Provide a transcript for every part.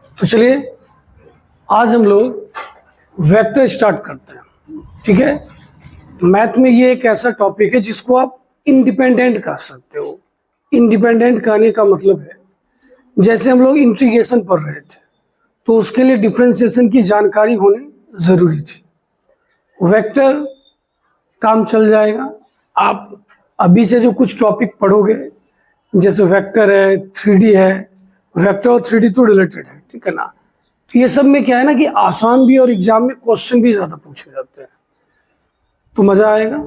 तो चलिए आज हम लोग वेक्टर स्टार्ट करते हैं। ठीक है, मैथ में ये एक ऐसा टॉपिक है जिसको आप इंडिपेंडेंट कह सकते हो। इंडिपेंडेंट कहने का मतलब है जैसे हम लोग इंटीग्रेशन पढ़ रहे थे तो उसके लिए डिफरेंशिएशन की जानकारी होनी जरूरी थी। वेक्टर काम चल जाएगा। आप अभी से जो कुछ टॉपिक पढ़ोगे जैसे वेक्टर है, 3D है, वेक्टर और 3D तो रिलेटेड है, ठीक है ना। तो ये सब में क्या है ना कि आसान भी और एग्जाम में क्वेश्चन भी ज्यादा पूछे जाते हैं, तो मजा आएगा।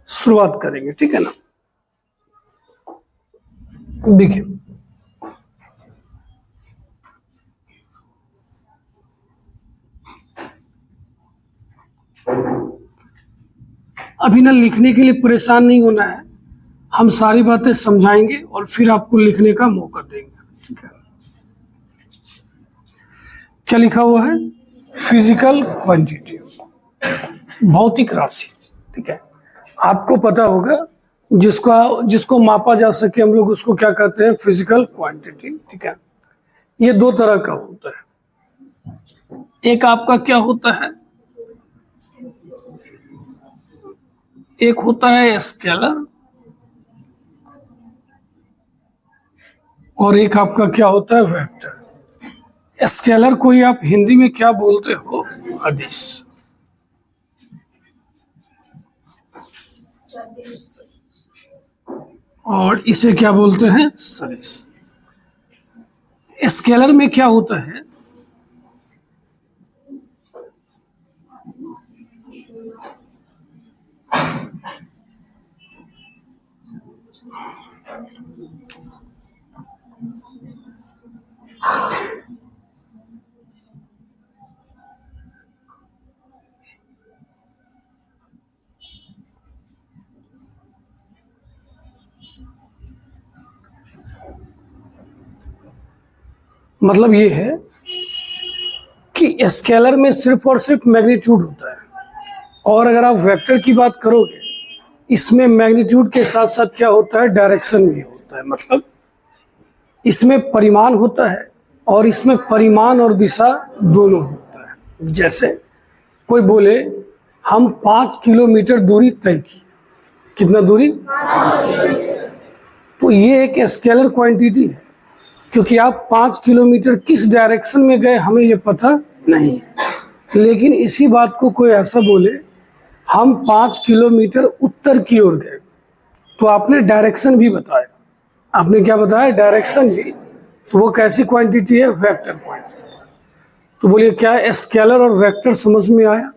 शुरुआत करेंगे, ठीक है ना। देखिए अभी ना लिखने के लिए परेशान नहीं होना है, हम सारी बातें समझाएंगे और फिर आपको लिखने का मौका देंगे, ठीक है। क्या लिखा हुआ है? फिजिकल क्वांटिटी, भौतिक राशि, ठीक है। आपको पता होगा जिसको मापा जा सके हम लोग उसको क्या कहते हैं? फिजिकल क्वांटिटी, ठीक है। ये दो तरह का होता है। एक आपका क्या होता है? एक होता है स्केलर और एक आपका क्या होता है? वेक्टर। स्केलर को ही आप हिंदी में क्या बोलते हो? अदिश। और इसे क्या बोलते हैं? सदिश। स्केलर में क्या होता है? मतलब ये है कि स्केलर में सिर्फ और सिर्फ मैग्नीट्यूड होता है, और अगर आप वेक्टर की बात करोगे इसमें मैग्नीट्यूड के साथ साथ क्या होता है? डायरेक्शन भी होता है। मतलब इसमें परिमाण होता है और इसमें परिमाण और दिशा दोनों होता है। जैसे कोई बोले हम 5 किलोमीटर दूरी तय की, कितना दूरी? तो ये एक स्केलर क्वांटिटी है, क्योंकि आप 5 किलोमीटर किस डायरेक्शन में गए हमें ये पता नहीं है। लेकिन इसी बात को कोई ऐसा बोले हम 5 किलोमीटर उत्तर की ओर गए, तो आपने डायरेक्शन भी बताया। आपने क्या बताया? डायरेक्शन भी। तो वो कैसी क्वांटिटी है? Vector quantity. तो बोलिए क्या स्केलर और वेक्टर समझ में आया?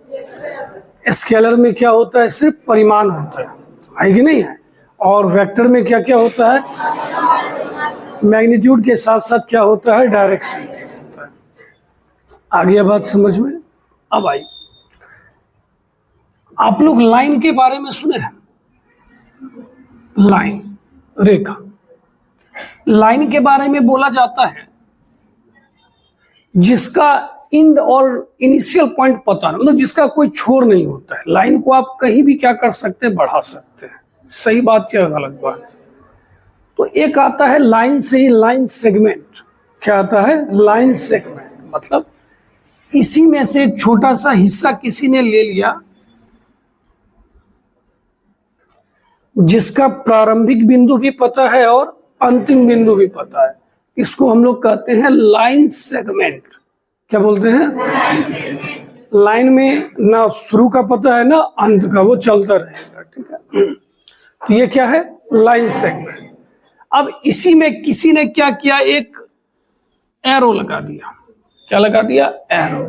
स्केलर में क्या होता है? सिर्फ परिमाण होता है कि नहीं है। और वेक्टर में क्या क्या होता है? मैग्नीट्यूड के साथ साथ क्या होता है? डायरेक्शन होता है। आ गया बात समझ में? अब आई, आप लोग लाइन के बारे में सुने हैं? लाइन, रेखा। लाइन के बारे में बोला जाता है जिसका इंड और इनिशियल पॉइंट पता नहीं, मतलब जिसका कोई छोर नहीं होता है। लाइन को आप कहीं भी क्या कर सकते हैं? बढ़ा सकते हैं। सही बात या गलत बात? तो एक आता है लाइन से ही लाइन सेगमेंट। क्या आता है? Line segment. मतलब इसी में से एक छोटा सा हिस्सा किसी ने ले लिया जिसका प्रारंभिक बिंदु भी पता है और अंतिम बिंदु भी पता है, इसको हम लोग कहते हैं लाइन सेगमेंट। क्या बोलते हैं? लाइन में ना शुरू का पता है ना अंत का, वो चलता रहेगा, ठीक है। तो ये क्या है? Line segment. अब इसी में किसी ने क्या किया? एक एरो लगा दिया। क्या लगा दिया? एरो।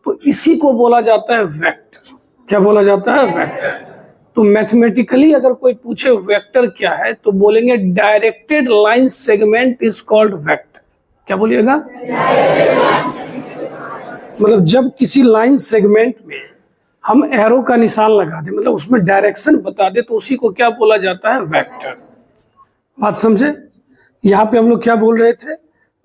तो इसी को बोला जाता है वेक्टर। क्या बोला जाता है? वेक्टर। तो मैथमेटिकली अगर कोई पूछे वेक्टर क्या है तो बोलेंगे directed line segment is called vector. क्या बोलिएगा? मतलब जब किसी लाइन सेगमेंट में हम एरो का निशान लगा दे, मतलब उसमें डायरेक्शन बता दे, तो उसी को क्या बोला जाता है? वेक्टर। बात समझे? यहाँ पे हम लोग क्या बोल रहे थे?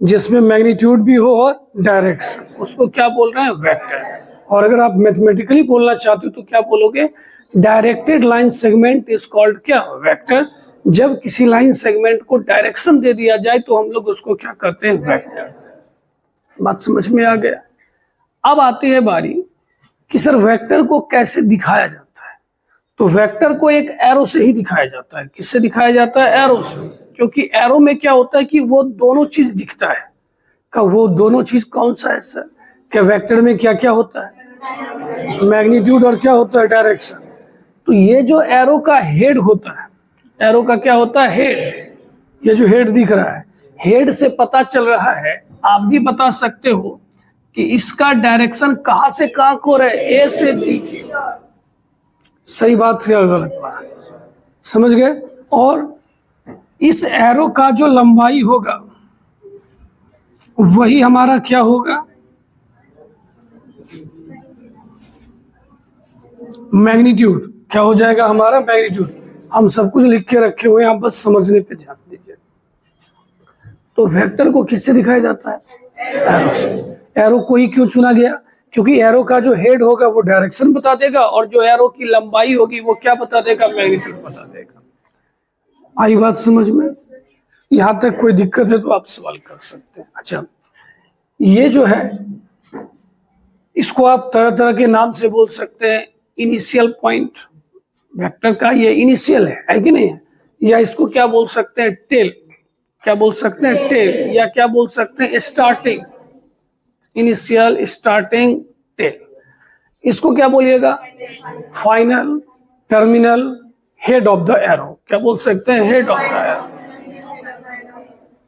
जिसमें मैग्नीट्यूड भी हो और डायरेक्शन, उसको क्या बोल रहे हैं? वेक्टर। और अगर आप मैथमेटिकली बोलना चाहते हो तो क्या बोलोगे? Directed line segment is called क्या? वेक्टर। जब किसी लाइन सेगमेंट को डायरेक्शन दे दिया जाए तो हम लोग उसको क्या कहते हैं? वेक्टर। बात समझ में आ गया। अब आती है बारी कि सर वेक्टर को कैसे दिखाया जाता है। तो वेक्टर को एक एरो से ही दिखाया जाता है। किससे दिखाया जाता है? एरो से। क्योंकि एरो में क्या होता है कि वो दोनों चीज दिखता है। का वो दोनों चीज कौन सा है सर? क्या वेक्टर में क्या क्या होता है? मैग्नीट्यूड और क्या होता है? डायरेक्शन। तो ये जो एरो का हेड होता है, एरो का क्या होता है? हेड। ये जो हेड दिख रहा है, हेड से पता चल रहा है, आप भी बता सकते हो कि इसका डायरेक्शन कहां से कहां को रहे? ए से बी। सही बात या गलत बात? समझ गए? और इस एरो का जो लंबाई होगा वही हमारा क्या होगा? मैग्नीट्यूड। क्या हो जाएगा हमारा? मैग्नीट्यूड। हम सब कुछ लिख के रखे हुए हैं, आप बस समझने पे ध्यान दीजिए। तो वेक्टर को किससे दिखाया जाता है? एरो से। एरो को ही क्यों चुना गया? क्योंकि एरो का जो हेड होगा वो डायरेक्शन बता देगा, और जो एरो की लंबाई होगी वो क्या बता देगा? मैग्नीट्यूड बता देगा। आई बात समझ में? यहां तक कोई दिक्कत है तो आप सवाल कर सकते हैं। अच्छा, ये जो है इसको आप तरह तरह के नाम से बोल सकते हैं। इनिशियल पॉइंट, वेक्टर का ये इनिशियल है कि नहीं है? या इसको क्या बोल सकते हैं? टेल। क्या बोल सकते हैं? टेल। या क्या बोल सकते हैं? स्टार्टिंग। Initial, starting, tail. इसको क्या बोलिएगा? Final, terminal, head of the arrow. क्या बोल सकते हैं? Head of the arrow.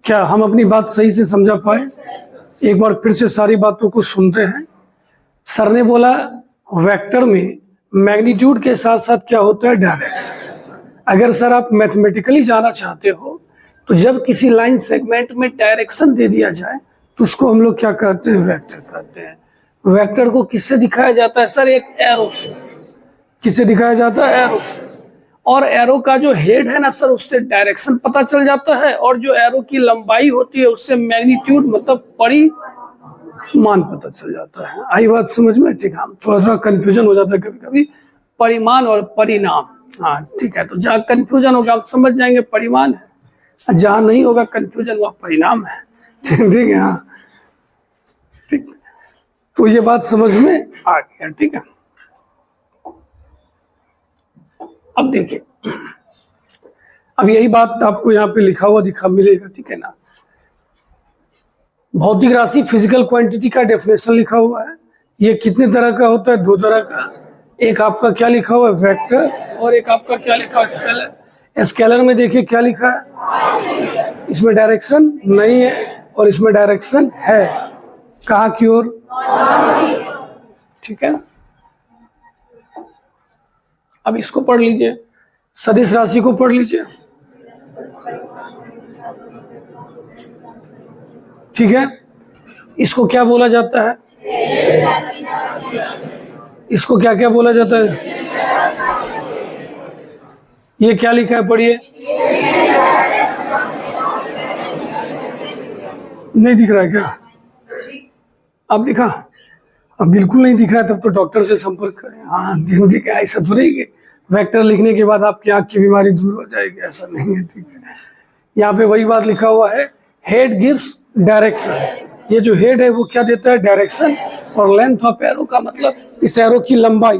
क्या हम अपनी बात सही से समझा पाए? एक बार फिर से सारी बातों को सुनते हैं। सर ने बोला वेक्टर में मैग्नीट्यूड के साथ साथ क्या होता है? डायरेक्शन। अगर सर आप मैथमेटिकली जाना चाहते हो तो जब किसी लाइन सेगमेंट में डायरेक्शन दे दिया जाए तो उसको हम लोग क्या कहते हैं? वेक्टर कहते हैं। वेक्टर को किससे दिखाया जाता है सर? एक एरो से। किससे दिखाया जाता है? एरो से। और एरो का जो हेड है ना सर, उससे डायरेक्शन पता चल जाता है, और जो एरो की लंबाई होती है उससे मैग्नीट्यूड मतलब परिमाण पता चल जाता है। आई बात समझ में? ठीक है। थोड़ा थोड़ा कंफ्यूजन हो जाता है कभी कभी, परिमाण और परिणाम। हाँ ठीक है, तो जहाँ कंफ्यूजन होगा आप समझ जाएंगे परिमाण है, जहां नहीं होगा कंफ्यूजन वह परिणाम है। ठीक है, हाँ ठीक। तो ये बात समझ में आ गया। ठीक है, अब देखिए, अब यही बात आपको यहाँ पे लिखा हुआ दिखा मिलेगा। ठीक है ना? भौतिक राशि फिजिकल क्वांटिटी का डेफिनेशन लिखा हुआ है। ये कितने तरह का होता है? दो तरह का। एक आपका क्या लिखा हुआ है? वेक्टर। और एक आपका क्या लिखा है? स्केलर। स्केलर में देखिए क्या लिखा है, इसमें डायरेक्शन नहीं है और इसमें डायरेक्शन है। कहाँ की ओर? ठीक है। अब इसको पढ़ लीजिए, सदिश राशि को पढ़ लीजिए। ठीक है, इसको क्या बोला जाता है? इसको क्या क्या बोला जाता है? ये क्या लिखा है? पढ़िए। नहीं दिख रहा है क्या? अब दिखा? अब बिल्कुल नहीं दिख रहा है, तब तो डॉक्टर से संपर्क करें। हाँ ठीक है, ऐसा तो नहीं है वेक्टर लिखने के बाद आपकी आंख की बीमारी दूर हो जाएगी, ऐसा नहीं है। ठीक है, यहाँ पे वही बात लिखा हुआ है, हेड गिव्स डायरेक्शन। ये जो हेड है वो क्या देता है? डायरेक्शन। और लेंथ ऑफ एरो का मतलब इस एरो की लंबाई,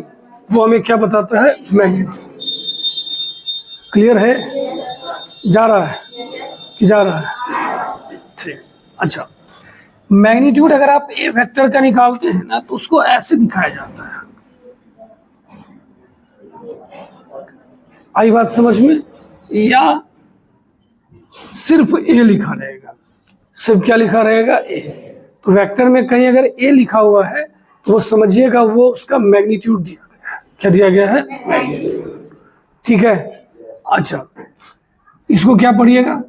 वो हमें क्या बताता है? मैग्नीट्यूड। क्लियर है? जा रहा है कि जा रहा है? ठीक। अच्छा, मैग्नीट्यूड अगर आप ए वेक्टर का निकालते हैं ना तो उसको ऐसे दिखाया जाता है। आई बात समझ में? या सिर्फ ए लिखा रहेगा? सिर्फ क्या लिखा रहेगा? ए। तो वेक्टर में कहीं अगर ए लिखा हुआ है तो वो समझिएगा वो उसका मैग्नीट्यूड दिया गया है। क्या दिया गया है? मैग्नीट्यूड। ठीक है। अच्छा, इसको क्या पढ़िएगा?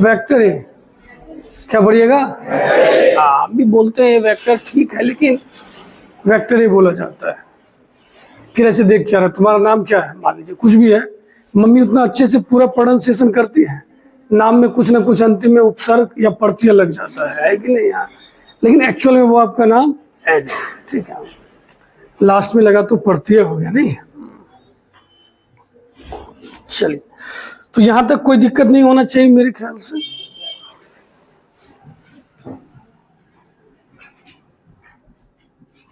Vector A. क्या पढ़िएगा? आप भी बोलते हैं वेक्टर, ठीक है, लेकिन वेक्टर ही बोला जाता है। फिर ऐसे देख क्या रहा, तुम्हारा नाम क्या है? मान लीजिए कुछ भी है, मम्मी उतना अच्छे से पूरा प्रोनाउंसिएशन करती है, नाम में कुछ ना कुछ अंतिम में उपसर्ग या प्रत्यय लग जाता है कि नहीं यार? लेकिन एक्चुअल में वो आपका नाम है। ठीक है, लास्ट में लगा तो प्रत्यय हो गया। नहीं, चलिए, तो यहां तक कोई दिक्कत नहीं होना चाहिए मेरे ख्याल से।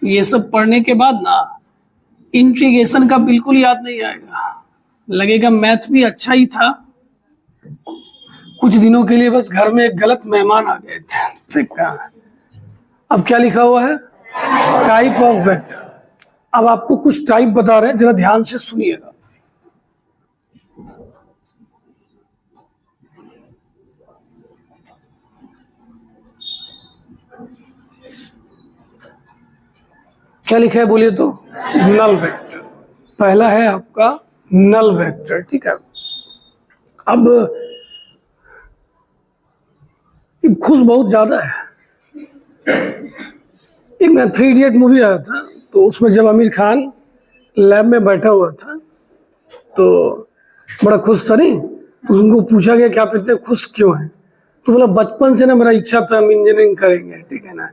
ये सब पढ़ने के बाद ना इंटीग्रेशन का बिल्कुल याद नहीं आएगा, लगेगा मैथ भी अच्छा ही था, कुछ दिनों के लिए बस घर में एक गलत मेहमान आ गए थे। ठीक है, अब क्या लिखा हुआ है, टाइप ऑफ वेक्टर। अब आपको कुछ टाइप बता रहे हैं, जरा ध्यान से सुनिएगा। क्या लिखा है बोलिए तो, नल वेक्टर। पहला है आपका नल वेक्टर। ठीक है, अब खुश बहुत ज्यादा है। एक ना 3 इडियट मूवी आया था, तो उसमें जब आमिर खान लैब में बैठा हुआ था तो बड़ा खुश था नहीं, तो उनको पूछा गया कि आप इतने खुश क्यों हैं, तो बोला बचपन से ना मेरा इच्छा था हम इंजीनियरिंग करेंगे। ठीक है ना,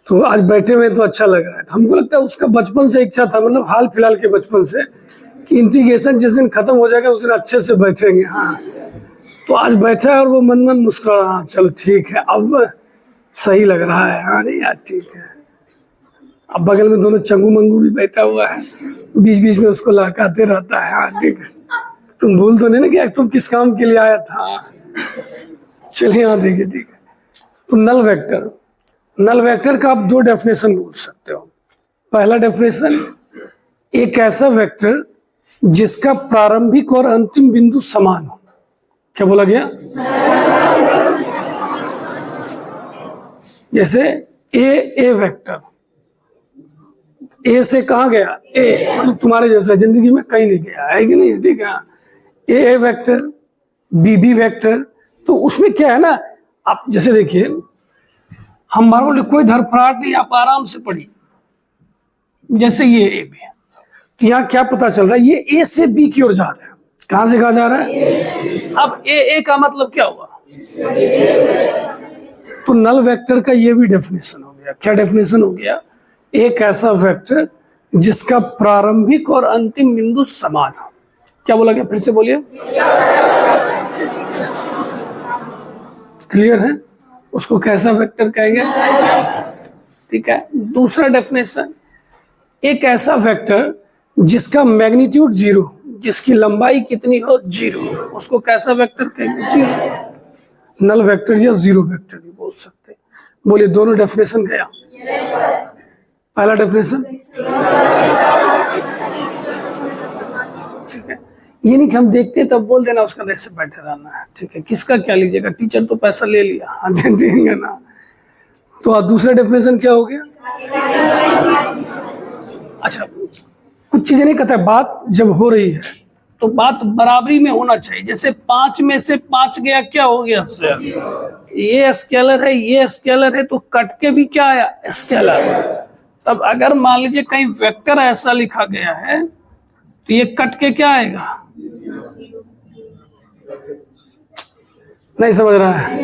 तो आज बैठे हुए तो अच्छा लग रहा है। तो हमको लगता है उसका बचपन से इच्छा था, मतलब हाल फिलहाल के बचपन से, कि इंटीग्रेशन जिस दिन खत्म हो जाएगा उस दिन अच्छे से बैठेंगे। हाँ, तो आज बैठा है और वो मन मन मुस्कुरा रहा, चलो ठीक है अब सही लग रहा है। हाँ नहीं यार ठीक है। अब बगल में दोनों चंगू मंगू भी बैठा हुआ है, बीच बीच में उसको लहकाते रहता है। हाँ ठीक है, तुम भूल तो नहीं ना कि तुम किस काम के लिए आया था। चलिए यहाँ देखिए। ठीक है, तो नल वेक्टर, नल वेक्टर का आप 2 डेफिनेशन बोल सकते हो। पहला डेफिनेशन, एक ऐसा वेक्टर जिसका प्रारंभिक और अंतिम बिंदु समान हो। क्या बोला गया, जैसे ए वेक्टर, ए से कहा गया, ए मतलब तुम्हारे जैसा जिंदगी में कहीं नहीं गया है कि नहीं। ठीक है, ए वेक्टर, बी वेक्टर, तो उसमें क्या है ना, आप जैसे देखिए हमारे लिए कोई धड़फड़ाहट नहीं, आप आराम से पढ़िए। जैसे ये ए बी, तो यहाँ क्या पता चल रहा है, ये ए से बी की ओर जा रहा है। कहां से कहा जा रहा है, अब ए का मतलब क्या हुआ, तो नल वेक्टर का ये भी डेफिनेशन हो गया। क्या डेफिनेशन हो गया, एक ऐसा वेक्टर जिसका प्रारंभिक और अंतिम बिंदु समान हो। क्या बोला गया, फिर से बोलिए। क्लियर है, उसको कैसा वेक्टर कहेंगे। ठीक है, दूसरा डेफिनेशन, एक ऐसा वेक्टर जिसका मैग्नीट्यूड 0, जिसकी लंबाई कितनी हो 0, उसको कैसा वेक्टर कहेंगे, 0। नल वेक्टर या 0 वेक्टर भी बोल सकते हैं। बोलिए दोनों डेफिनेशन गया। पहला डेफिनेशन, ठीक है, ये नहीं कि हम देखते तब बोल देना उसका ऐसे बैठे रहना है। ठीक है, किसका क्या लीजिएगा, टीचर तो पैसा ले लिया, हाँ देंगे ना। तो दूसरा डेफिनेशन क्या हो गया, अच्छा कुछ चीजें नहीं कहता, बात जब हो रही है तो बात बराबरी में होना चाहिए। जैसे 5 में से 5 गया, क्या हो गया, ये स्केलर है ये स्केलर है, तो कट के भी क्या आया, स्केलर। तब अगर मान लीजिए कहीं वेक्टर ऐसा लिखा गया है तो ये कट के क्या आएगा, नहीं समझ रहा है,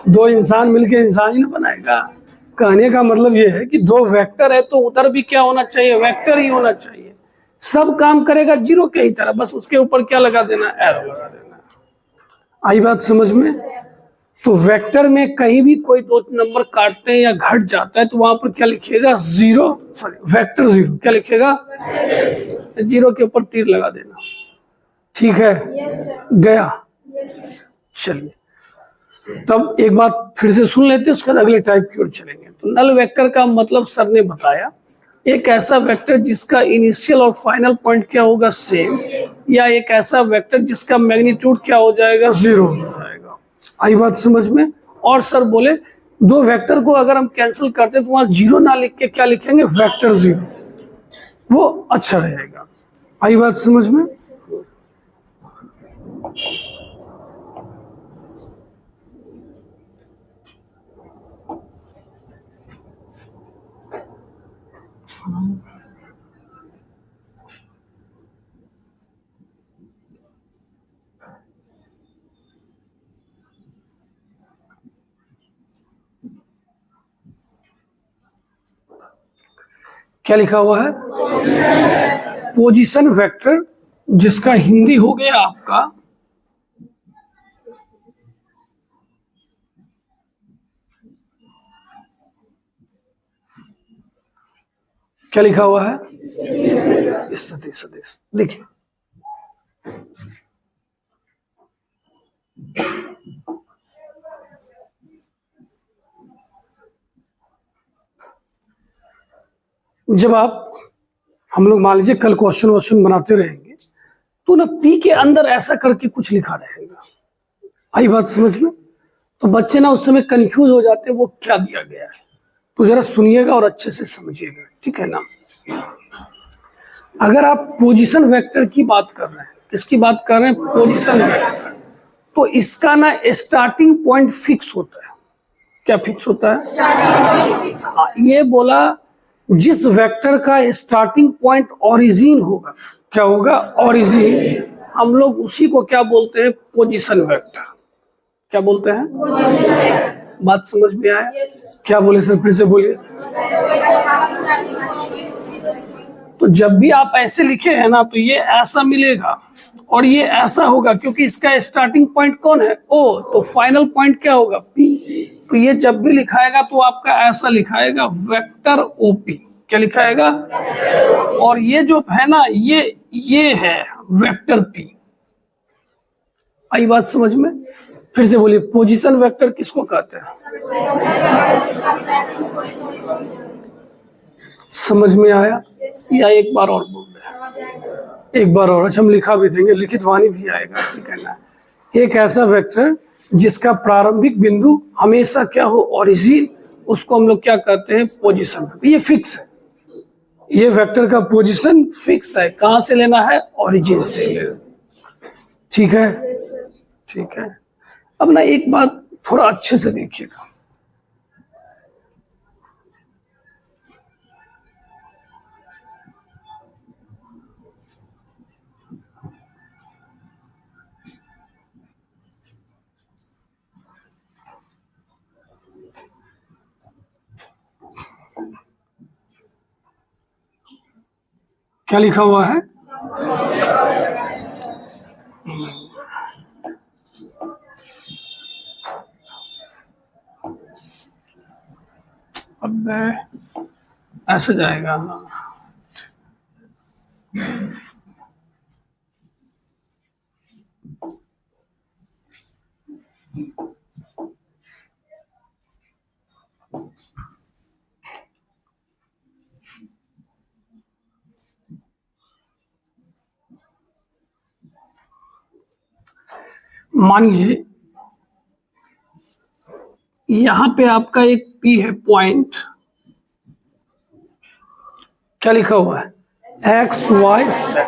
2 इंसान मिलके इंसान ही ना बनाएगा। कहने का मतलब ये है कि 2 वेक्टर है तो उधर भी क्या होना चाहिए, वेक्टर ही होना चाहिए। सब काम करेगा 0 के ही तरह, बस उसके ऊपर क्या लगा देना, एरो लगा देना। आई बात समझ में। तो वेक्टर में कहीं भी कोई 2 नंबर काटते हैं या घट जाता है तो वहां पर क्या लिखिएगा, 0, सॉरी वेक्टर 0, क्या लिखिएगा, 0 के ऊपर तीर लगा देना। ठीक है, गया। चलिए तब एक बात फिर से सुन लेते हैं, उसके बाद अगले टाइप की ओर चलेंगे। तो नल वेक्टर का मतलब सर ने बताया, एक ऐसा वेक्टर जिसका इनिशियल और फाइनल पॉइंट क्या होगा, सेम, या एक ऐसा वेक्टर जिसका मैग्नीट्यूड क्या हो जाएगा, 0 हो जाएगा। आई बात समझ में। और सर बोले 2 वेक्टर को अगर हम कैंसिल करते तो वहां 0 ना लिख के क्या लिखेंगे, वेक्टर 0, वो अच्छा रहेगा। आई बात समझ में। क्या लिखा हुआ है, पोजीशन वेक्टर, जिसका हिंदी हो गया आपका क्या लिखा हुआ है? स्थिति सदिश। देखिए जब हम लोग मान लीजिए कल क्वेश्चन बनाते रहेंगे तो ना पी के अंदर ऐसा करके कुछ लिखा रहेगा। आई बात समझ में? तो बच्चे ना उस समय कंफ्यूज हो जाते हैं वो क्या दिया गया है। तो जरा सुनिएगा और अच्छे से समझिएगा, ठीक है ना? अगर आप पोजीशन वेक्टर की बात कर रहे हैं, किसकी बात कर रहे हैं? Position vector. तो इसका ना स्टार्टिंग पॉइंट फिक्स होता है। क्या फिक्स होता है? हाँ, ये बोला जिस वेक्टर का स्टार्टिंग पॉइंट ओरिजिन होगा। क्या होगा? ओरिजिन। हम लोग उसी को क्या बोलते हैं? Position vector. क्या बोलते हैं? बात समझ में आया? क्या बोले सर? फिर से बोलिए। तो जब भी आप ऐसे लिखे हैं ना तो ये ऐसा मिलेगा और ये ऐसा होगा, क्योंकि इसका स्टार्टिंग पॉइंट कौन है? ओ। तो फाइनल पॉइंट क्या होगा? पी। तो ये जब भी लिखाएगा तो आपका ऐसा लिखाएगा, वेक्टर ओपी। क्या लिखाएगा? और ये जो है ना ये है वेक्टर पी। आई बात समझ में? फिर से बोलिए, पोजीशन वेक्टर किसको कहते हैं? समझ में आया या एक बार और बोल रहे? एक बार और। अच्छा, हम लिखा भी देंगे, लिखित वाणी भी आएगा, ठीक है ना? एक ऐसा वेक्टर जिसका प्रारंभिक बिंदु हमेशा क्या हो? ओरिजिन। उसको हम लोग क्या कहते हैं? पोजीशन। ये फिक्स है, ये वेक्टर का पोजीशन फिक्स है। कहां से लेना है? ओरिजिन से लेना। ठीक है? ठीक है। अब ना एक बात थोड़ा अच्छे से देखिएगा। क्या लिखा हुआ है? अब ऐसे जाएगा ना। मानिए यहां पे आपका एक पी है पॉइंट। क्या लिखा हुआ है? X Y Z.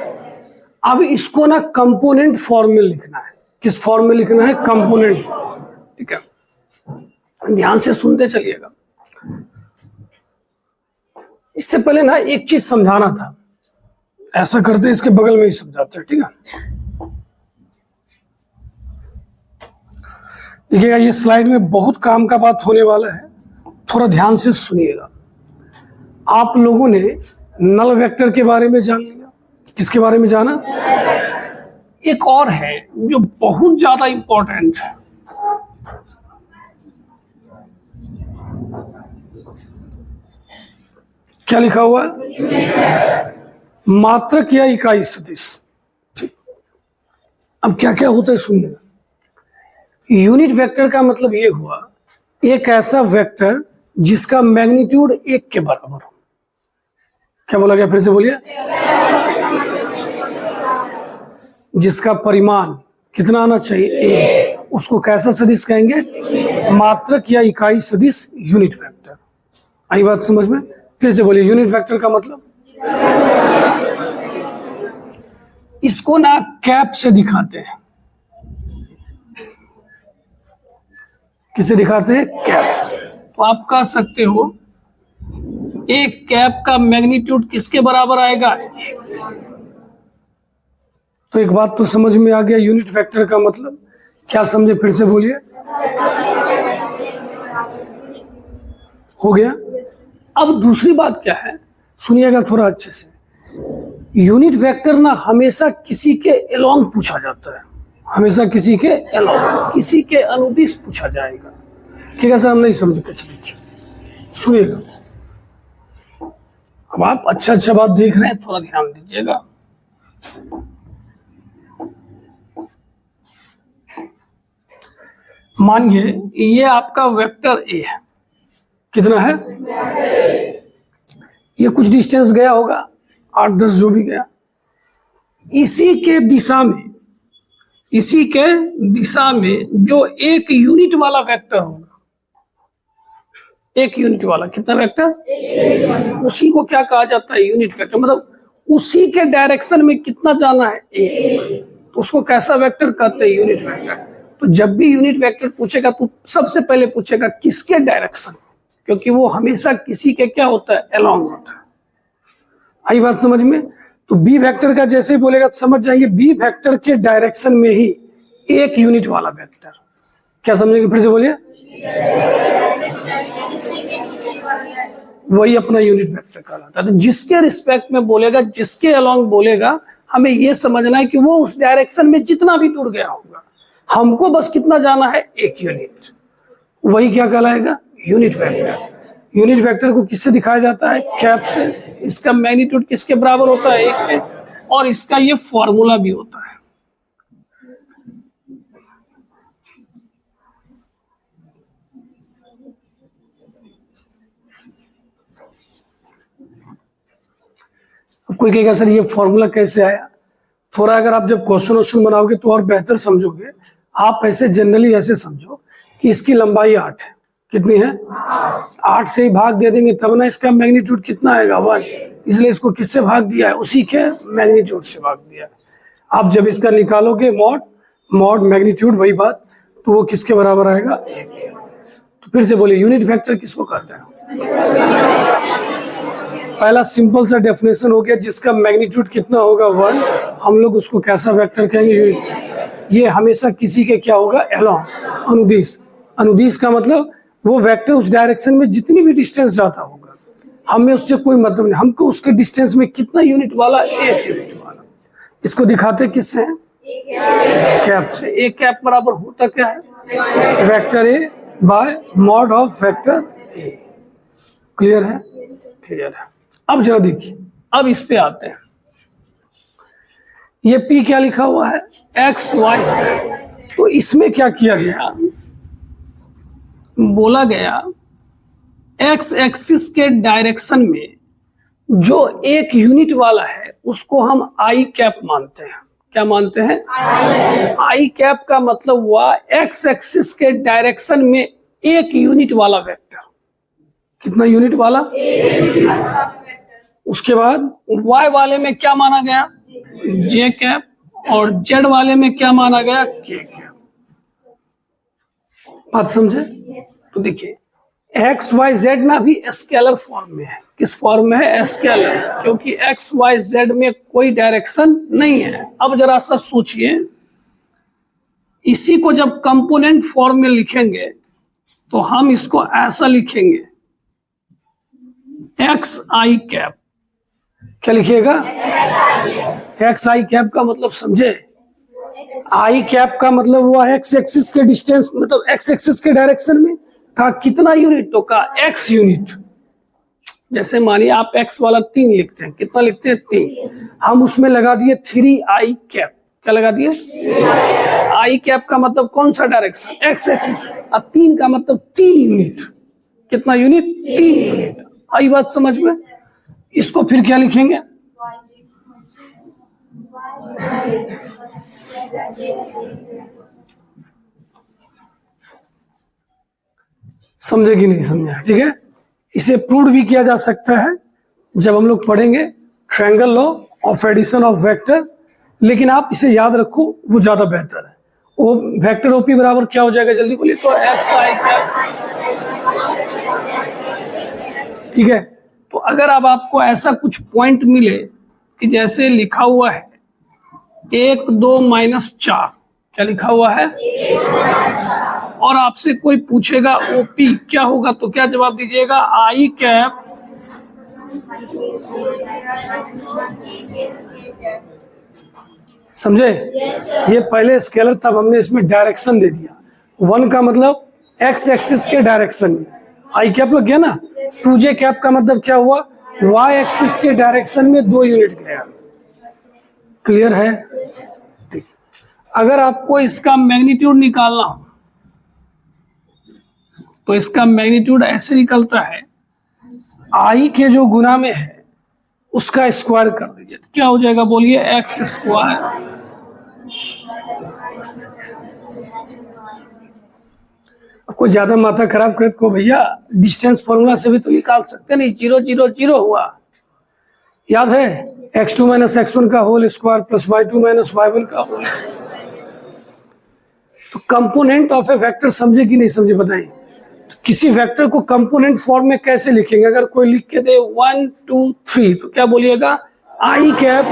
अब इसको ना कंपोनेंट फॉर्म में लिखना है। किस फॉर्म में लिखना है? Component form. ठीक है, ध्यान से सुनते चलिएगा। इससे पहले ना एक चीज समझाना था, ऐसा करते इसके बगल में ही समझाते हैं, ठीक है? देखिएगा, ये स्लाइड में बहुत काम का बात होने वाला है, थोड़ा ध्यान से सुनिएगा। आप लोगों ने नल वेक्टर के बारे में जान लिया। किसके बारे में जाना? एक और है जो बहुत ज्यादा इंपॉर्टेंट है। क्या लिखा हुआ है? मात्रक या इकाई सदिश। ठीक, अब क्या क्या होता है सुनिएगा। यूनिट वेक्टर का मतलब ये हुआ एक ऐसा वेक्टर जिसका मैग्नीट्यूड 1 के बराबर हो। क्या बोला गया? फिर से बोलिए। जिसका परिमाण कितना आना चाहिए? 1। उसको कैसा सदिश कहेंगे? मात्रक या इकाई सदिश, यूनिट वेक्टर। आई बात समझ में? फिर से बोलिए, यूनिट वेक्टर का मतलब। इसको ना कैप से दिखाते हैं। किसे दिखाते हैं? कैप से। तो आप कह सकते हो एक कैप का मैग्नीट्यूड किसके बराबर आएगा? 1। तो एक बात तो समझ में आ गया, यूनिट वेक्टर का मतलब क्या समझे? फिर से बोलिए। हो गया? अब दूसरी बात क्या है, सुनिएगा थोड़ा अच्छे से। यूनिट वेक्टर ना हमेशा किसी के एलोंग पूछा जाता है, हमेशा किसी के एलोंग, किसी के अनुदिश पूछा जाएगा। ठीक है सर, हम नहीं समझ के चलिए, सुनिएगा। अब आप अच्छा बात देख रहे हैं, थोड़ा ध्यान दीजिएगा। मानिए ये आपका वेक्टर ए है, कितना है? ये कुछ डिस्टेंस गया होगा, 8-10 जो भी गया, इसी के दिशा में जो एक यूनिट वाला वेक्टर होगा, एक यूनिट वाला, कितना वेक्टर? उसी को क्या कहा जाता है? Unit vector. मतलब उसी के डायरेक्शन में कितना जाना है, एक, तो उसको कैसा वेक्टर कहते हैं? Unit vector. तो जब भी यूनिट वेक्टर पूछेगा तो सबसे पहले पूछेगा किसके डायरेक्शन, क्योंकि वो हमेशा किसी के क्या होता है? अलोंग होता है। आई बात समझ में? तो बी वेक्टर का जैसे ही बोलेगा तो समझ जाएंगे बी वेक्टर के डायरेक्शन में ही एक यूनिट वाला वेक्टर। क्या समझेंगे? फिर से बोलिए। वही अपना यूनिट वेक्टर कहलाता है। तो जिसके रिस्पेक्ट में बोलेगा, जिसके अलोंग बोलेगा, हमें यह समझना है कि वो उस डायरेक्शन में जितना भी दूर गया होगा, हमको बस कितना जाना है? एक यूनिट। वही क्या कहलाएगा? Unit vector. यूनिट वेक्टर को किससे दिखाया जाता है? कैप से। इसका मैग्नीट्यूड किसके बराबर होता है? 1 के। और इसका ये फॉर्मूला भी होता है। कोई कहेगा सर ये फॉर्मूला कैसे आया? थोड़ा अगर आप जब क्वेश्चन बनाओगे तो और बेहतर समझोगे। आप ऐसे जनरली ऐसे समझो कि इसकी लंबाई 8 है। कितनी है? 8 से ही भाग दे देंगे तब ना इसका मैग्नीट्यूड कितना आएगा? 1। इसलिए इसको किससे भाग दिया है? उसी के मैग्नीट्यूड से भाग दिया है। आप जब इसका निकालोगे मॉड मैग्नीट्यूड, वही बात, तो वो किसके बराबर आएगा? 1। तो फिर से बोलिए यूनिट वेक्टर किसको कहते हैं? पहला सिंपल सा डेफिनेशन हो गया, जिसका मैग्नीट्यूड कितना होगा? 1। हम लोग उसको कैसा वेक्टर कहेंगे? यूनिट। ये हमेशा किसी के क्या होगा? अलोंग, अनुदिश। अनुदिश का मतलब वो वेक्टर उस डायरेक्शन में जितनी भी डिस्टेंस जाता होगा, हमें उससे कोई मतलब नहीं, हमको उसके डिस्टेंस में कितना यूनिट वाला? 1 यूनिट वाला। इसको दिखाते किससे हैं? कैप से। एक कैप बराबर होता क्या है? Vector A bye mod of vector A. Clear है? क्लियर है। अब जरा देखिए, अब इस पे आते हैं। ये P क्या लिखा हुआ है? X Y. तो इसमें क्या किया गया? बोला गया एक्स एक्सिस के डायरेक्शन में जो एक यूनिट वाला है उसको हम आई कैप मानते हैं। क्या मानते हैं? आई कैप का मतलब हुआ एक्स एक्सिस के डायरेक्शन में एक यूनिट वाला वेक्टर। कितना यूनिट वाला? उसके बाद वाई वाले में क्या माना गया? जे कैप। और जेड वाले में क्या माना गया? के कैप। बात समझे? तो देखिए एक्स वाई जेड ना भी स्केलर फॉर्म में है। किस फॉर्म में है? स्केलर। क्योंकि एक्स वाई जेड में कोई डायरेक्शन नहीं है। अब जरा सा सोचिए, इसी को जब कंपोनेंट फॉर्म में लिखेंगे तो हम इसको ऐसा लिखेंगे, एक्स आई कैप। क्या लिखिएगा? एक्स आई कैप का मतलब समझे? आई कैप का मतलब हुआ एक्स एक्सिस के डिस्टेंस, मतलब एक्स एक्सिस के डायरेक्शन में का कितना यूनिट? तो का एक्स यूनिट। जैसे मानिए आप एक्स वाला 3 लिखते हैं, कितना लिखते हैं? 3। हम उसमें लगा दिए 3 आई कैप। क्या लगा दिए? आई कैप का मतलब कौन सा डायरेक्शन? X axis. और 3 का मतलब 3 यूनिट। कितना यूनिट? 3 यूनिट। आई बात समझ में? इसको फिर क्या लिखेंगे? समझे कि नहीं समझे? ठीक है। इसे प्रूव भी किया जा सकता है जब हम लोग पढ़ेंगे triangle law of addition of vector. लेकिन आप इसे याद रखो, वो ज्यादा बेहतर है। वो वेक्टर ओपी बराबर क्या हो जाएगा? जल्दी बोलिए। तो एक्स आई कैप। ठीक है। तो अगर अब आपको ऐसा कुछ पॉइंट मिले कि जैसे लिखा हुआ है 1 2 -4, क्या लिखा हुआ है? और आपसे कोई पूछेगा ओपी क्या होगा, तो क्या जवाब दीजिएगा? आई कैप समझे? ये पहले स्केलर, तब हमने इसमें डायरेक्शन दे दिया। 1 का मतलब एक्स एक्सिस के डायरेक्शन में आई कैप लग गया ना। 2j कैप का मतलब क्या हुआ? वाई एक्सिस के डायरेक्शन में 2 यूनिट गया। क्लियर है? ठीक। अगर आपको इसका मैग्नीट्यूड निकालना हो तो इसका मैग्नीट्यूड ऐसे निकलता है, आई के जो गुना में है उसका स्क्वायर कर दीजिए, तो क्या हो जाएगा बोलिए? X square. कोई ज्यादा माथा खराब करे तो भैया डिस्टेंस फॉर्मूला से भी तो निकाल सकते नहीं, 0 0 0 हुआ, याद है? x2 माइनस x1 का whole square plus y2 minus y1 का होल। तो कंपोनेंट ऑफ ए वेक्टर समझे कि नहीं समझे बताइए? तो किसी वेक्टर को कंपोनेंट फॉर्म में कैसे लिखेंगे? अगर कोई लिख के दे 1 2 3 तो क्या बोलिएगा? I cap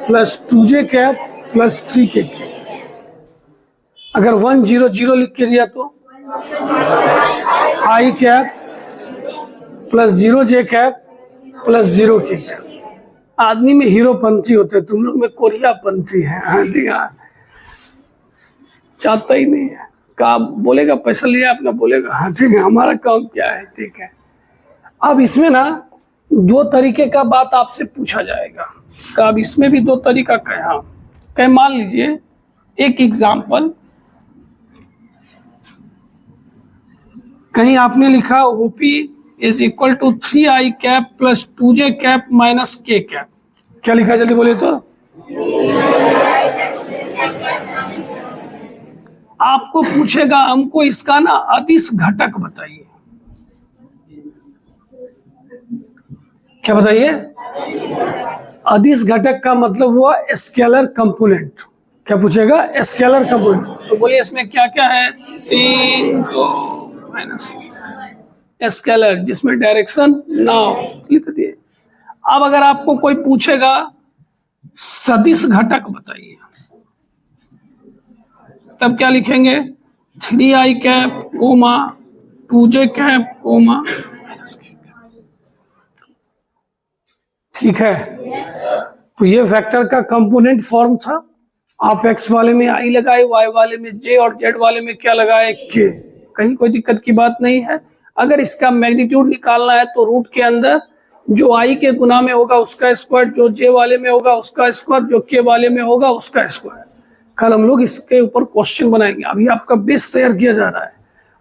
plus 2j cap plus 3k। अगर 1 0 0 लिख के दिया तो i cap plus 0j cap plus 0k cap. आदमी में हीरोपंथी होते, तुम लोग में कोरियापंथी है। हाँ जी हाँ, चाहता ही नहीं है, कहा बोलेगा पैसा लिया अपना, बोलेगा हाँ ठीक है हमारा काम क्या है, ठीक है। अब इसमें ना 2 तरीके का बात आपसे पूछा जाएगा, का अब इसमें भी 2 तरीका का है। हाँ कहीं मान लीजिए एक एग्जाम्पल, कहीं आपने लिखा OP is equal to 3i cap plus 2j cap minus k cap. क्या लिखा जल्दी बोलिए तो? आपको पूछेगा हमको इसका ना अदिश घटक बताइए। क्या बताइए? अदिश घटक का मतलब हुआ स्केलर कंपोनेंट। क्या पूछेगा? Scalar component. तो बोलिए इसमें क्या क्या है? 3 2 माइनस स्केलर जिसमें डायरेक्शन ना हो, लिख दिए। अब अगर आपको कोई पूछेगा सदिश घटक बताइए, तब क्या लिखेंगे? 3i cap coma 2j cap coma, ठीक है। तो ये वेक्टर का कंपोनेंट फॉर्म था। आप x वाले में i लगाए, y वाले में j और z वाले में क्या लगाए? k। कहीं कोई दिक्कत की बात नहीं है। अगर इसका मैग्नीट्यूड निकालना है तो रूट के अंदर जो i के गुना में होगा उसका स्क्वायर, जो j वाले में होगा उसका स्क्वायर, जो k वाले में होगा उसका स्क्वायर। कल हम लोग इसके ऊपर क्वेश्चन बनाएंगे, अभी आपका बेस तैयार किया जा रहा है।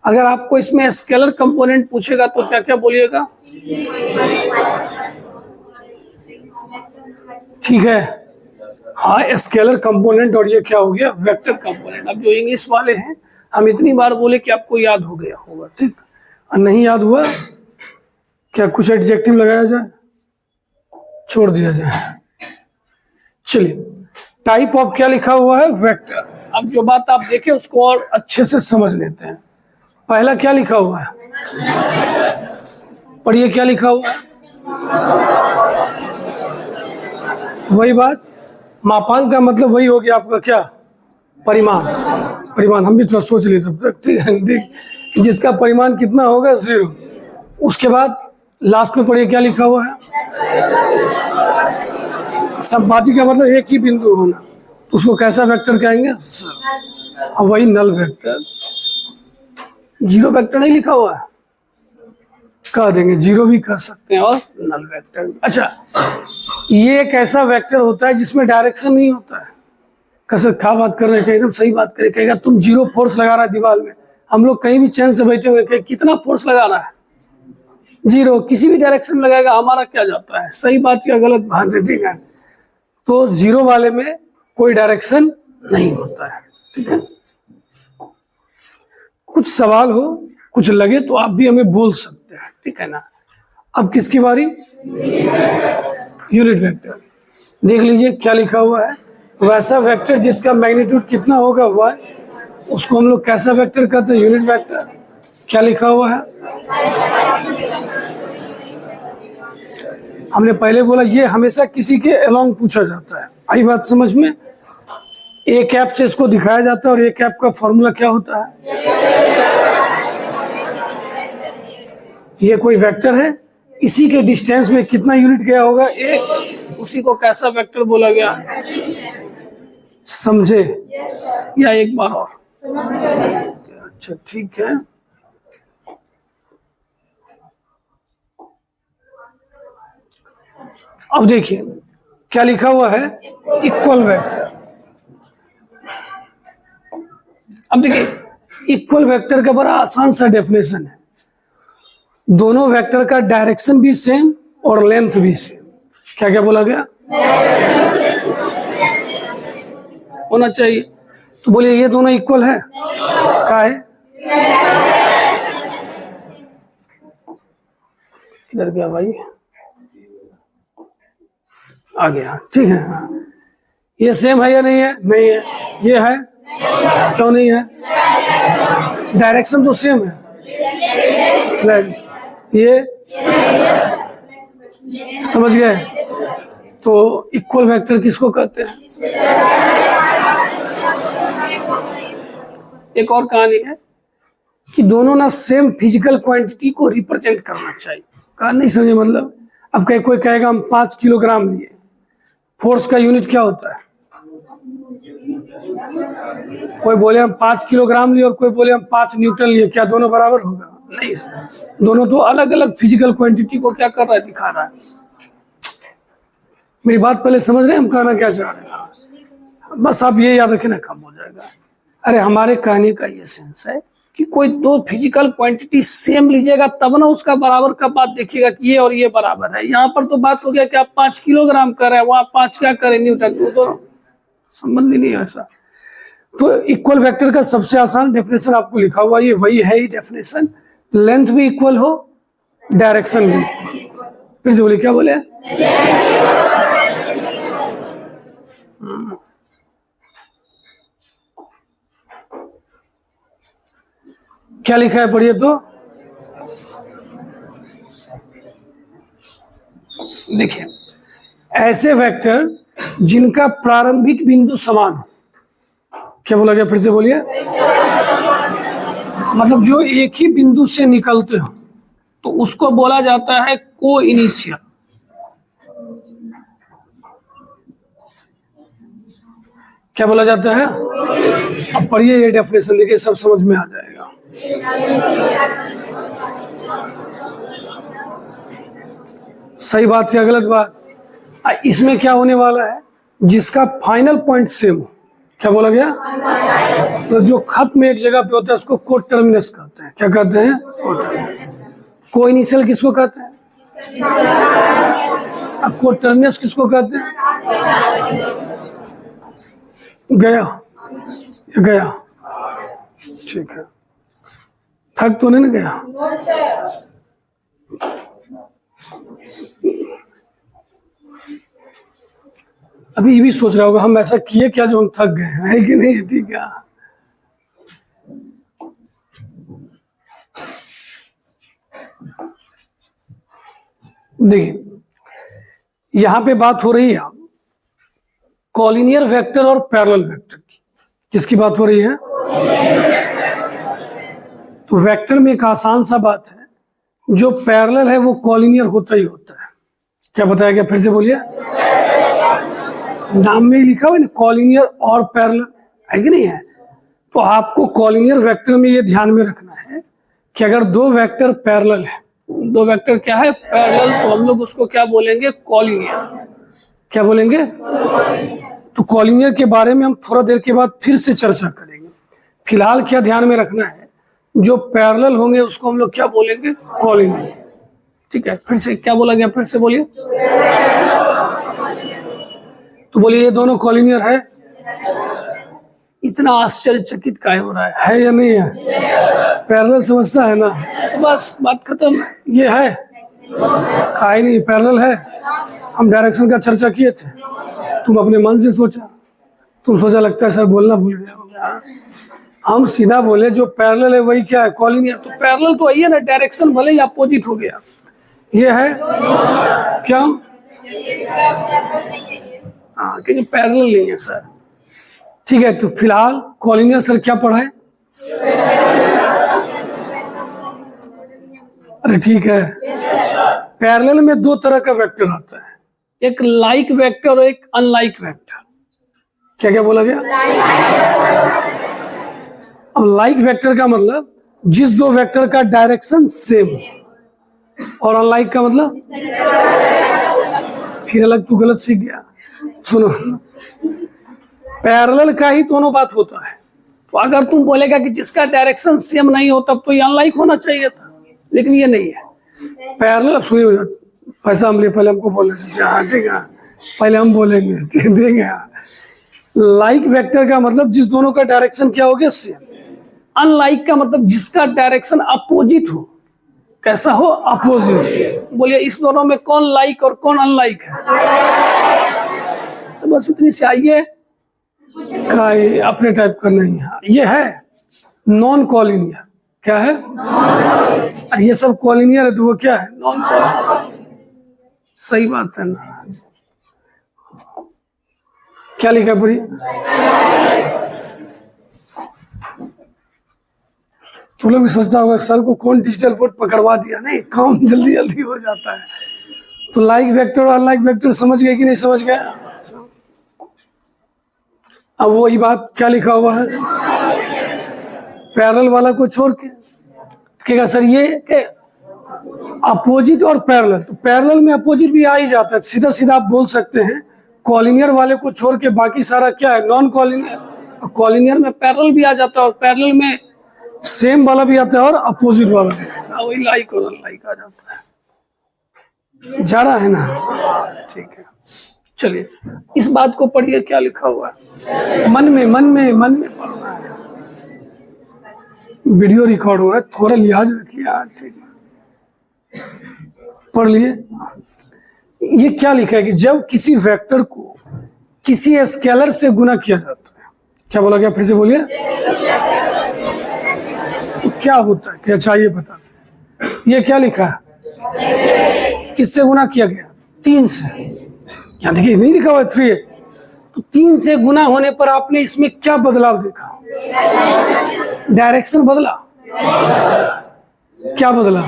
अगर आपको इसमें स्केलर कंपोनेंट पूछेगा तो क्या क्या बोलिएगा? ठीक है, हाँ स्केलर कंपोनेंट, और ये क्या हो गया? Vector component. अब जो इंग्लिश वाले हैं हम इतनी बार बोले कि आपको याद हो गया होगा, ठीक। और नहीं याद हुआ क्या कुछ एडजेक्टिव लगाया जाए, छोड़ दिया जाए? चलिए, टाइप ऑफ क्या लिखा हुआ है? वेक्टर। अब जो बात आप देखें उसको और अच्छे से समझ लेते हैं। पहला क्या लिखा हुआ है? पढ़िए क्या लिखा हुआ है? वही बात, मापांक का मतलब वही हो गया आपका क्या? परिमाण। परिमाण हम भी थोड़ा सोच लिए तब तक, ठीक है। जिसका परिमाण कितना होगा? 0। उसके बाद लास्ट में पढ़िए क्या लिखा हुआ है? संपाती का मतलब एक ही बिंदु होना, तो उसको कैसा वेक्टर कहेंगे? अब वही नल वेक्टर। 0 वेक्टर नहीं लिखा हुआ है, कह देंगे 0 भी कह सकते हैं और नल वेक्टर। अच्छा, ये एक ऐसा वेक्टर होता है जिसमें डायरेक्शन नहीं होता है। कसर खा बात कर रहे हैं, एकदम सही बात करे, कहेगा तुम 0 फोर्स लगा रहा है दीवार में। हम लोग कहीं भी चैन से बैठे हुए कहे कितना फोर्स लगा रहा है? 0। किसी भी डायरेक्शन में लगाएगा, हमारा क्या जाता है? सही बात या गलत बात है, ठीक है। तो 0 वाले में कोई डायरेक्शन नहीं होता है, ठीक है। कुछ सवाल हो, कुछ लगे तो आप भी हमें बोल सकते हैं, ठीक है ना। अब किसकी बारी? Unit vector. देख लीजिए क्या लिखा हुआ है? वैसा वेक्टर जिसका मैग्नीट्यूड कितना होगा? y, उसको हम लोग कैसा वेक्टर कहते हैं? Unit vector. क्या लिखा हुआ है? हमने पहले बोला ये हमेशा किसी के अलोंग पूछा जाता है। आई बात समझ में? ए कैप से इसको दिखाया जाता है, और ए कैप का फॉर्मूला क्या होता है? ये कोई वेक्टर है, इसी के डिस्टेंस में कितना यूनिट गया होगा? 1। उसी को कैसा वेक्टर बोला गया? समझे? या एक बार और? अच्छा ठीक है। अब देखिए क्या लिखा हुआ है, इक्वल वेक्टर। अब देखिए इक्वल वेक्टर का बड़ा आसान सा डेफिनेशन है, दोनों वेक्टर का डायरेक्शन भी सेम और लेंथ भी सेम। क्या क्या बोला गया? होना चाहिए। तो बोलिए ये दोनों इक्वल है? क्या है? इधर गया भाई, आ गया, ठीक है। ये सेम है या नहीं है? नहीं है। ये है? क्यों नहीं है? डायरेक्शन तो सेम है। ये समझ गए? तो इक्वल वेक्टर किसको कहते हैं? एक और कहानी है कि दोनों ना सेम फिजिकल क्वांटिटी को रिप्रेजेंट करना चाहिए। कहा नहीं समझे मतलब? अब कोई कहेगा हम 5 किलोग्राम लिए, फोर्स का यूनिट क्या होता है? कोई बोले हम 5 किलोग्राम लिए और कोई बोले हम 5 न्यूटन लिए, क्या दोनों बराबर होगा? नहीं, दोनों तो अलग अलग फिजिकल क्वांटिटी को क्या कर रहा है, दिखा रहा है। मेरी बात पहले समझ रहे हैं हम कहना क्या चाह रहे हैं? बस आप ये याद रखें ना, कम हो जाएगा। अरे हमारे कहने का ये सेंस है कि कोई दो फिजिकल क्वांटिटी सेम लीजिएगा तब ना उसका बराबर का बात देखिएगा कि ये और ये बराबर है। यहाँ पर तो बात हो गया कि आप 5 किलोग्राम कर रहे हैं, वहां 5 क्या करें न्यूटन, तो संबंध ही नहीं है ऐसा। तो इक्वल वेक्टर का सबसे आसान डेफिनेशन आपको लिखा हुआ, ये वही है ही डेफिनेशन। लेंथ भी इक्वल हो, डायरेक्शन भी। फिर से बोले, क्या बोले? क्या लिखा है, पढ़िए तो। देखिए ऐसे वेक्टर जिनका प्रारंभिक बिंदु समान हो। क्या बोला गया? फिर से बोलिए। मतलब जो एक ही बिंदु से निकलते हो तो उसको बोला जाता है को इनिशियल। क्या बोला जाता है? अब पढ़िए ये डेफिनेशन, देखिए सब समझ में आ जाएगा। सही बात या गलत बात? इसमें क्या होने वाला है, जिसका फाइनल पॉइंट सेम हो। क्या बोला गया? तो जो खत्म एक जगह पे होता है उसको को टर्मिनस कहते हैं। क्या कहते हैं? को इनिशियल किसको कहते हैं? अब को टर्मिनस किसको कहते हैं? गया या गया? ठीक है, थक तो नहीं ना गया? अभी ये भी सोच रहा होगा हम ऐसा किए क्या जो हम थक गए, है कि नहीं? ठीक है। देखिए यहां पे बात हो रही है कॉलिनियर वेक्टर और पैरेलल वेक्टर की। किसकी बात हो रही है? तो वेक्टर में एक आसान सा बात है, जो पैरेलल है वो कॉलिनियर होता ही होता है। क्या बताया गया? फिर से बोलिए। नाम में ही लिखा हुआ है ना, कॉलिनियर और पैरेलल, है कि नहीं है? तो आपको कॉलिनियर वेक्टर में ये ध्यान में रखना है कि अगर दो वेक्टर पैरेलल है, दो वेक्टर क्या है? पैरेलल, तो हम लोग उसको क्या बोलेंगे? कॉलिनियर। क्या बोलेंगे? तो कॉलिनियर के बारे में हम थोड़ा देर के बाद फिर से चर्चा करेंगे। फिलहाल क्या ध्यान में रखना है, जो पैरेलल होंगे उसको हम लोग क्या बोलेंगे? कॉलिनियर। ठीक है, फिर से क्या बोला गया? फिर से बोलिए। तो बोलिए ये दोनों कॉलिनियर है। इतना आश्चर्यचकित काहे हो रहा है या नहीं है? पैरेलल समझता है ना, तो बस बात खत्म। ये है काहे नहीं, पैरेलल है। हम डायरेक्शन का चर्चा किए थे, तुम अपने मन से सोचा, तुम सोचा लगता है सर बोलना भूल गया। हम सीधा बोले जो पैरेलल है वही क्या है? कॉलिनियर। तो पैरेलल तो वही है ना, डायरेक्शन भले ही अपोजिट हो गया। ये है क्या? हाँ, क्योंकि पैरेलल नहीं है सर। ठीक है, तो फिलहाल कॉलिनियर सर क्या पढ़ा है? अरे ठीक है, पैरेलल में दो तरह का वेक्टर आता है, एक लाइक वेक्टर और एक अनलाइक वेक्टर। क्या क्या बोला गया? अब लाइक वेक्टर का मतलब जिस दो वेक्टर का डायरेक्शन सेम, और अनलाइक का मतलब फिर अलग तू गलत सीख गया। सुनो, पैरेलल का ही दोनों बात होता है। तो अगर तुम बोलेगा कि जिसका डायरेक्शन सेम नहीं हो तब तो ये अनलाइक होना चाहिए था, लेकिन ये नहीं है। पैरेलल, अब सुनिए, पैसा हम लिए पहले हमको बोले दीजिए। हाँ ठीक है, पहले हम बोलेंगे, ठीक है। लाइक वेक्टर का मतलब जिस दोनों का डायरेक्शन क्या हो गया, सेम। अनलाइक का मतलब जिसका डायरेक्शन अपोजिट हो। कैसा हो, अपोजिट। बोलिए इस दोनों में कौन लाइक और कौन अनलाइक है? तो बस इतनी सी आइए, अपने टाइप का नहीं है। ये है नॉन कॉलिनियर। क्या है? और ये सब कॉलिनियर है, तो वो क्या है? Non collinear. सही बात है ना? क्या लिखा है पढ़िए। तो लोग भी सोचता होगा सर को कौन डिजिटल बोर्ड पकड़वा दिया। नहीं, काम जल्दी जल्दी हो जाता है। तो लाइक वेक्टर और अनलाइक वेक्टर समझ गए कि नहीं समझ गए? अब वही बात क्या लिखा हुआ है, पैरेलल वाला को छोड़ के कहेगा सर ये अपोजिट और पैरेलल। तो पैरेलल में अपोजिट भी आ ही जाता है, सीधा सीधा आप बोल सकते हैं। कॉलिनियर वाले को छोड़ के बाकी सारा क्या है, नॉन कॉलिनियर। कॉलिनियर में पैरेलल भी आ जाता है और पैरेलल में सेम वाला भी आता है और अपोजिट वाला भी आता है। वही लाइक और अनलाइक आ जाता है। जा रहा है ना? ठीक है, चलिए इस बात को पढ़िए, क्या लिखा हुआ है। मन में पढ़ना है। वीडियो रिकॉर्ड हो रहा है, थोड़ा लिहाज रखिए यार। ठीक है, पढ़ लिए। ये क्या लिखा है कि जब किसी वेक्टर को किसी स्केलर से गुना किया जाता है, क्या बोला गया, फिर से बोलिए, तो क्या होता है? क्या चाहिए बता। ये क्या लिखा है, किससे गुना किया गया? 3 से। यहाँ देखिए नहीं लिखा हुआ 3 है। तो 3 से गुना होने पर आपने इसमें क्या बदलाव देखा? डायरेक्शन बदला। क्या बदला?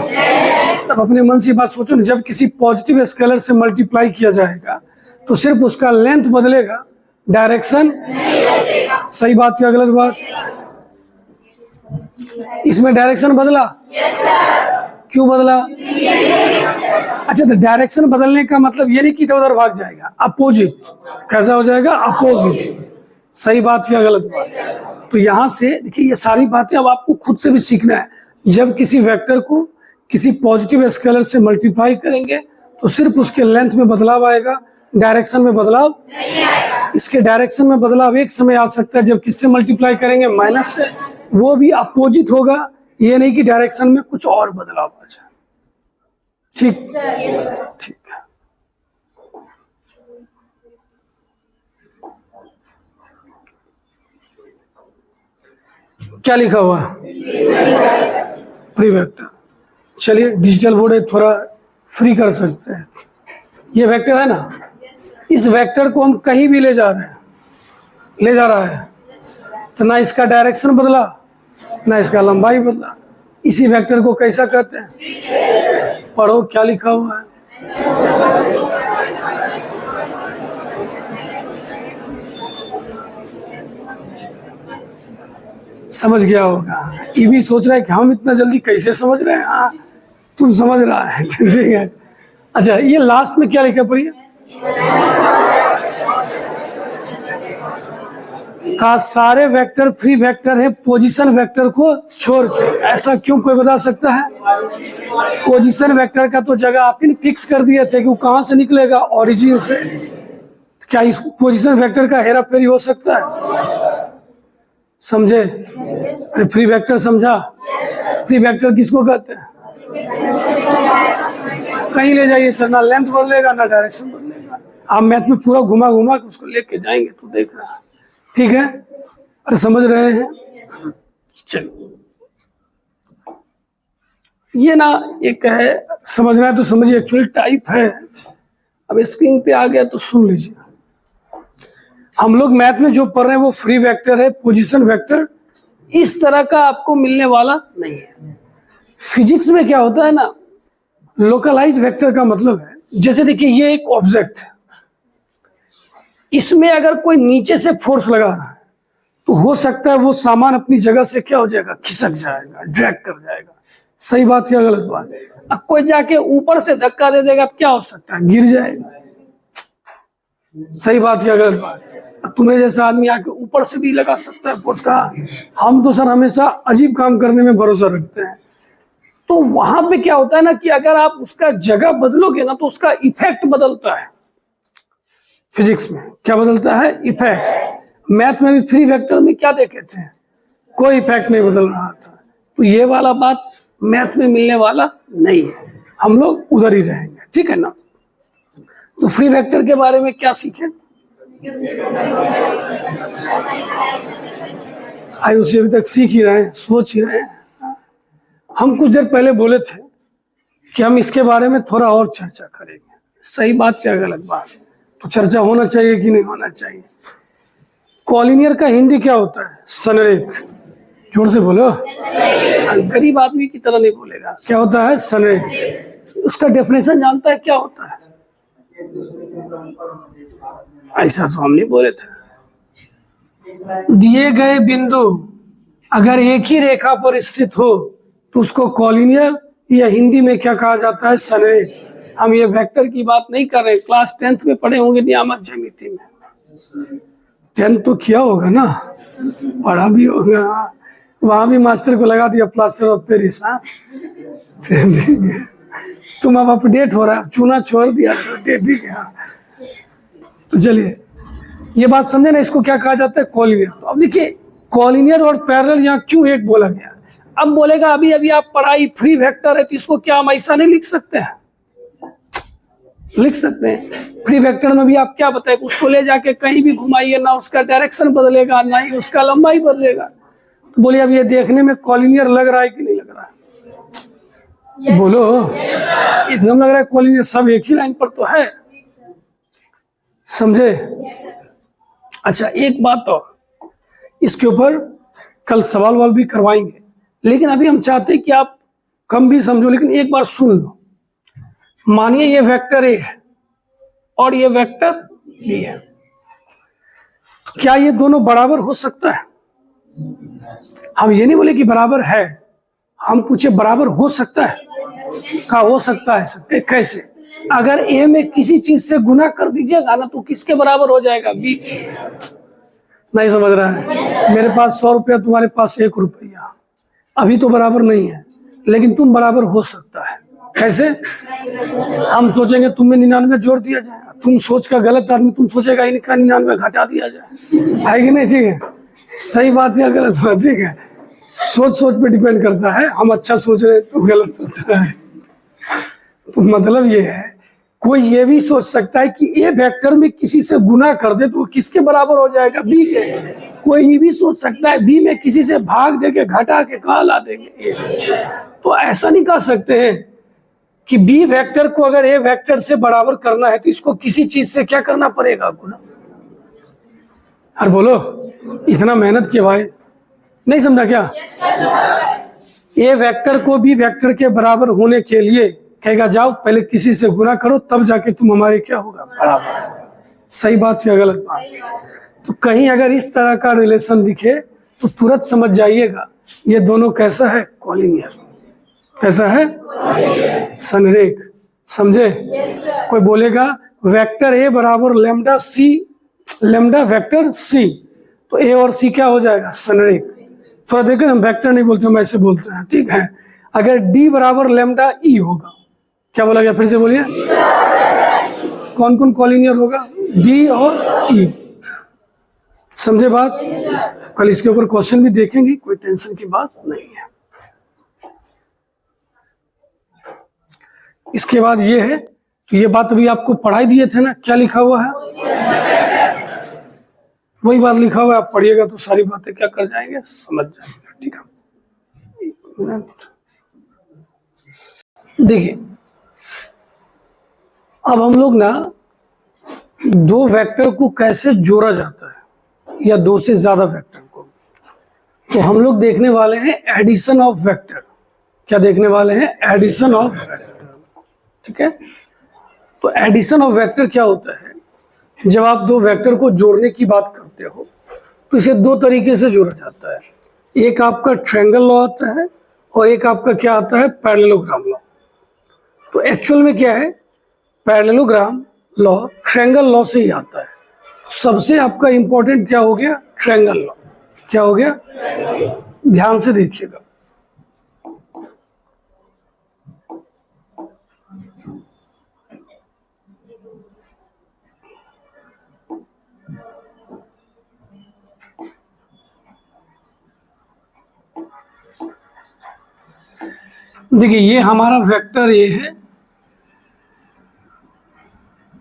तब अपने मन से बात सोचो ना, जब किसी पॉजिटिव स्केलर से मल्टीप्लाई किया जाएगा तो सिर्फ उसका लेंथ बदलेगा, डायरेक्शन। सही बात या गलत बात? इसमें डायरेक्शन बदला। क्यों बदला? अच्छा, तो डायरेक्शन बदलने का मतलब ये नहीं कि इधर उधर भाग जाएगा, अपोजिट। कैसा हो जाएगा? अपोजिट। सही बात या गलत बात? तो यहां से देखिए, ये सारी बातें अब आपको खुद से भी सीखना है। जब किसी वेक्टर को किसी पॉजिटिव स्केलर से मल्टीप्लाई करेंगे तो सिर्फ उसके लेंथ में बदलाव आएगा, डायरेक्शन में बदलाव नहीं आएगा। इसके डायरेक्शन में बदलाव एक समय आ सकता है जब किससे मल्टीप्लाई करेंगे, माइनस से, वो भी अपोजिट होगा। ये नहीं कि डायरेक्शन में कुछ और बदलाव आ जाए। ठीक, ठीक है। क्या लिखा हुआ? Free vector. चलिए डिजिटल बोर्ड है, थोड़ा फ्री कर सकते हैं। ये वेक्टर है ना, इस वेक्टर को हम कहीं भी ले जा रहे हैं, ले जा रहा है, तो ना इसका डायरेक्शन बदला ना इसका लंबाई बदला। इसी वेक्टर को कैसा कहते हैं? पढ़ो क्या लिखा हुआ है। समझ गया होगा। ये भी सोच रहा है कि हम इतना जल्दी कैसे समझ रहे हैं। हाँ, तुम समझ रहा है, ठीक है। अच्छा, ये लास्ट में क्या लिखा पढ़िए, का सारे वेक्टर फ्री वेक्टर है पोजीशन वेक्टर को छोड़ के। ऐसा क्यों, कोई बता सकता है? पोजीशन वेक्टर का तो जगह आप ही फिक्स कर दिए थे कि वो कहां से निकलेगा, ओरिजिन से। क्या इस पोजीशन वेक्टर का हेरा फेरी हो सकता है? समझे? फ्री वेक्टर समझा? फ्री वेक्टर किसको कहते हैं? कहीं ले जाइए सर, ना लेंथ बदलेगा ना डायरेक्शन बदलेगा। आप मैथ में पूरा घुमा घुमा के उसको लेके जाएंगे तो देख रहा है। ठीक है, अरे समझ रहे हैं? चलो, ये ना एक है, समझना है तो समझिए, एक्चुअली टाइप है। अब स्क्रीन पे आ गया तो सुन लीजिए। हम लोग मैथ में जो पढ़ रहे हैं वो फ्री वेक्टर है, पोजीशन वेक्टर इस तरह का आपको मिलने वाला नहीं है। फिजिक्स में क्या होता है ना, लोकलाइज्ड वेक्टर का मतलब है, जैसे देखिए ये एक ऑब्जेक्ट है, इसमें अगर कोई नीचे से फोर्स लगा रहा है तो हो सकता है वो सामान अपनी जगह से क्या हो जाएगा, खिसक जाएगा, ड्रैग कर जाएगा। सही बात या गलत बात? अब कोई जाके ऊपर से धक्का दे देगा तो क्या हो सकता है, गिर जाएगा। सही बात या गलत बात? तुम्हें जैसा आदमी आके ऊपर से भी लगा सकता है फोर्स का। हम तो सर हमेशा अजीब काम करने में भरोसा रखते हैं। तो वहां पे क्या होता है ना कि अगर आप उसका जगह बदलोगे ना तो उसका इफेक्ट बदलता है। फिजिक्स में क्या बदलता है? इफेक्ट। मैथ में भी फ्री वेक्टर में क्या देखे थे? कोई इफेक्ट नहीं बदल रहा था। तो ये वाला बात मैथ में मिलने वाला नहीं है, हम लोग उधर ही रहेंगे, ठीक है ना। तो फ्री वेक्टर के बारे में क्या सीखे? आयुष अभी तक सीख ही रहे हैं, सोच ही रहे हैं। हम कुछ देर पहले बोले थे कि हम इसके बारे में थोड़ा और चर्चा करेंगे। सही बात या गलत बात? तो चर्चा होना चाहिए कि नहीं होना चाहिए? कॉलिनियर का हिंदी क्या होता है? संरेख। जोर से बोलो, गरीब आदमी की तरह नहीं बोलेगा। क्या होता है? संरेख। उसका डेफिनेशन जानता है क्या होता है? ऐसा तो हम नहीं बोले थे। दिए गए बिंदु अगर एक ही रेखा पर स्थित हो तो उसको कॉलिनियर या हिंदी में क्या कहा जाता है? संरेख। हम ये वेक्टर की बात नहीं कर रहे। क्लास 10th में पढ़े होंगे नियामक ज्यामिति में। 10th तो किया होगा ना, पढ़ा भी होगा। वहां भी मास्टर को लगा दिया प्लास्टर ऑफ पेरिस। हाँ, तुम अब अपडेट हो रहा है, चूना छोड़ दिया तो ठीक है। तो चलिए ये बात समझे ना, इसको क्या कहा जाता है? कॉलिनियर। तो अब देखिए कॉलिनियर और पैरेलल यहाँ क्यों एक बोला गया? अब बोलेगा अभी अभी आप पढ़ाई फ्री वेक्टर है तो इसको क्या हम ऐसा नहीं लिख सकते हैं? लिख सकते हैं। फ्री वेक्टर में भी आप क्या बताए, उसको ले जाके कहीं भी घुमाइए ना उसका डायरेक्शन बदलेगा ना ही उसका लंबाई बदलेगा। तो बोलिए अब ये देखने में कॉलिनियर लग रहा है कि नहीं लग रहा है? बोलो, एकदम लग रहा है कॉलिनियर। सब एक ही लाइन पर तो है, समझे? अच्छा एक बात और, इसके ऊपर कल सवाल वाल भी करवाएंगे, लेकिन अभी हम चाहते हैं कि आप कम भी समझो लेकिन एक बार सुन लो। मानिए ये वेक्टर ए है और ये वेक्टर बी है, तो क्या ये दोनों बराबर हो सकता है? हम ये नहीं बोले कि बराबर है, हम पूछे बराबर हो सकता है? क्या हो सकता है? सकते कैसे? अगर ए में किसी चीज से गुना कर दीजिएगा ना तो किसके बराबर हो जाएगा? बी। नहीं समझ रहा है? मेरे पास 100 रुपया, तुम्हारे पास 1 रुपया, अभी तो बराबर नहीं है लेकिन तुम बराबर हो सकता है। कैसे? हम सोचेंगे तुम में 99 जोड़ दिया जाए, तुम सोच का गलत आदमी तुम सोचेगा इनका 99 घटा दिया जाए, है कि नहीं? ठीक है, सही बात या गलत बात? ठीक है, सोच सोच पे डिपेंड करता है। हम अच्छा सोच रहे तो गलत सोच रहा है। तो मतलब ये है, कोई ये भी सोच सकता है कि ए वेक्टर में किसी से गुना कर दे तो वो किसके बराबर हो जाएगा? बी के। कोई ये भी सोच सकता है बी में किसी से भाग दे के घटा के कहाँ ला देंगे ए। तो ऐसा नहीं कह सकते हैं कि बी वेक्टर को अगर ए वेक्टर से बराबर करना है तो इसको किसी चीज से क्या करना पड़ेगा? गुना। अरे बोलो, इतना मेहनत किया भाई, नहीं समझा क्या? ए वेक्टर को बी वेक्टर के बराबर होने के लिए कहेगा जाओ पहले किसी से गुना करो तब जाके तुम हमारे क्या होगा? बराबर। सही बात या गलत बात? तो कहीं अगर इस तरह का रिलेशन दिखे तो तुरंत समझ जाइएगा ये दोनों कैसा है? कॉलिनियर। कैसा है? संरेख। समझे? कोई बोलेगा वेक्टर ए बराबर लैम्डा सी, लैम्डा वेक्टर सी, तो ए और सी क्या हो जाएगा? संरेख। थोड़ा देखें, हम वेक्टर नहीं बोलते, हम ऐसे बोलते हैं, ठीक है। अगर डी बराबर लैम्डा ई होगा, क्या बोला गया? फिर से बोलिए, कौन कौन कॉलिनियर होगा? डी और ई। समझे बात? कल इसके ऊपर क्वेश्चन भी देखेंगे, कोई टेंशन की बात नहीं है। इसके बाद ये है, तो ये बात अभी आपको पढ़ाई दिए थे ना, क्या लिखा हुआ है? वही बात लिखा हुआ है, आप पढ़िएगा तो सारी बातें क्या कर जाएंगे? समझ जाएंगे, ठीक है। देखिए अब हम लोग ना दो वेक्टर को कैसे जोड़ा जाता है या दो से ज्यादा वेक्टर को, तो हम लोग देखने वाले हैं एडिशन ऑफ वेक्टर। क्या देखने वाले हैं? एडिशन ऑफ वेक्टर, ठीक है। तो एडिशन ऑफ वेक्टर क्या होता है? जब आप दो वेक्टर को जोड़ने की बात करते हो तो इसे दो तरीके से जोड़ा जाता है। एक आपका ट्रायंगल लॉ आता है और एक आपका क्या आता है? Parallelogram law. तो एक्चुअल में क्या है? पैरेललोग्राम लॉ ट्रायंगल लॉ से ही आता है। सबसे आपका इंपॉर्टेंट क्या हो गया? Triangle law. क्या हो गया? ध्यान से देखिएगा। देखिए, ये हमारा वेक्टर ए है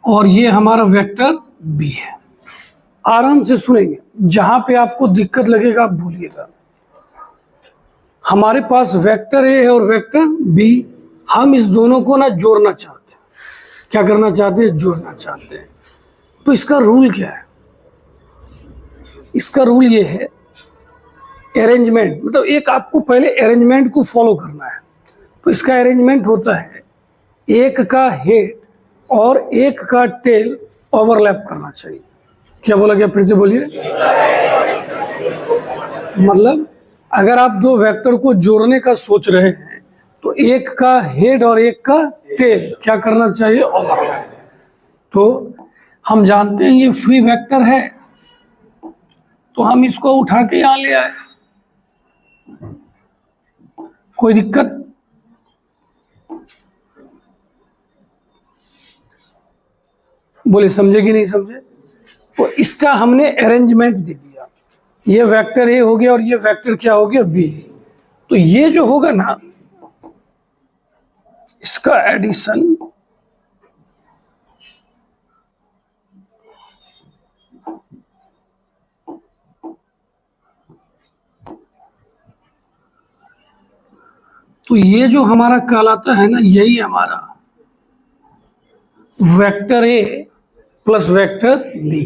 और ये हमारा वेक्टर बी है। आराम से सुनेंगे, जहां पे आपको दिक्कत लगेगा आप भूलिएगा। हमारे पास वेक्टर ए है और वेक्टर बी। हम इस दोनों को ना जोड़ना चाहते हैं। क्या करना चाहते हैं? जोड़ना चाहते हैं। तो इसका रूल क्या है? इसका रूल ये है, अरेंजमेंट, मतलब एक आपको पहले अरेंजमेंट को फॉलो करना है। तो इसका अरेंजमेंट होता है, एक का हेड और एक का टेल ओवरलैप करना चाहिए। क्या बोला गया? फिर से बोलिए। मतलब अगर आप दो वेक्टर को जोड़ने का सोच रहे हैं तो एक का हेड और एक का टेल क्या करना चाहिए? ओवरलैप। तो हम जानते हैं ये फ्री वेक्टर है, तो हम इसको उठा के यहां ले आए। कोई दिक्कत? बोले समझे कि नहीं समझे? तो इसका हमने अरेंजमेंट दे दिया। ये वेक्टर ए हो गया और ये वेक्टर क्या हो गया? बी। तो ये जो होगा ना, इसका एडिशन तो ये जो हमारा कहलाता है ना, यही हमारा vector A plus vector B.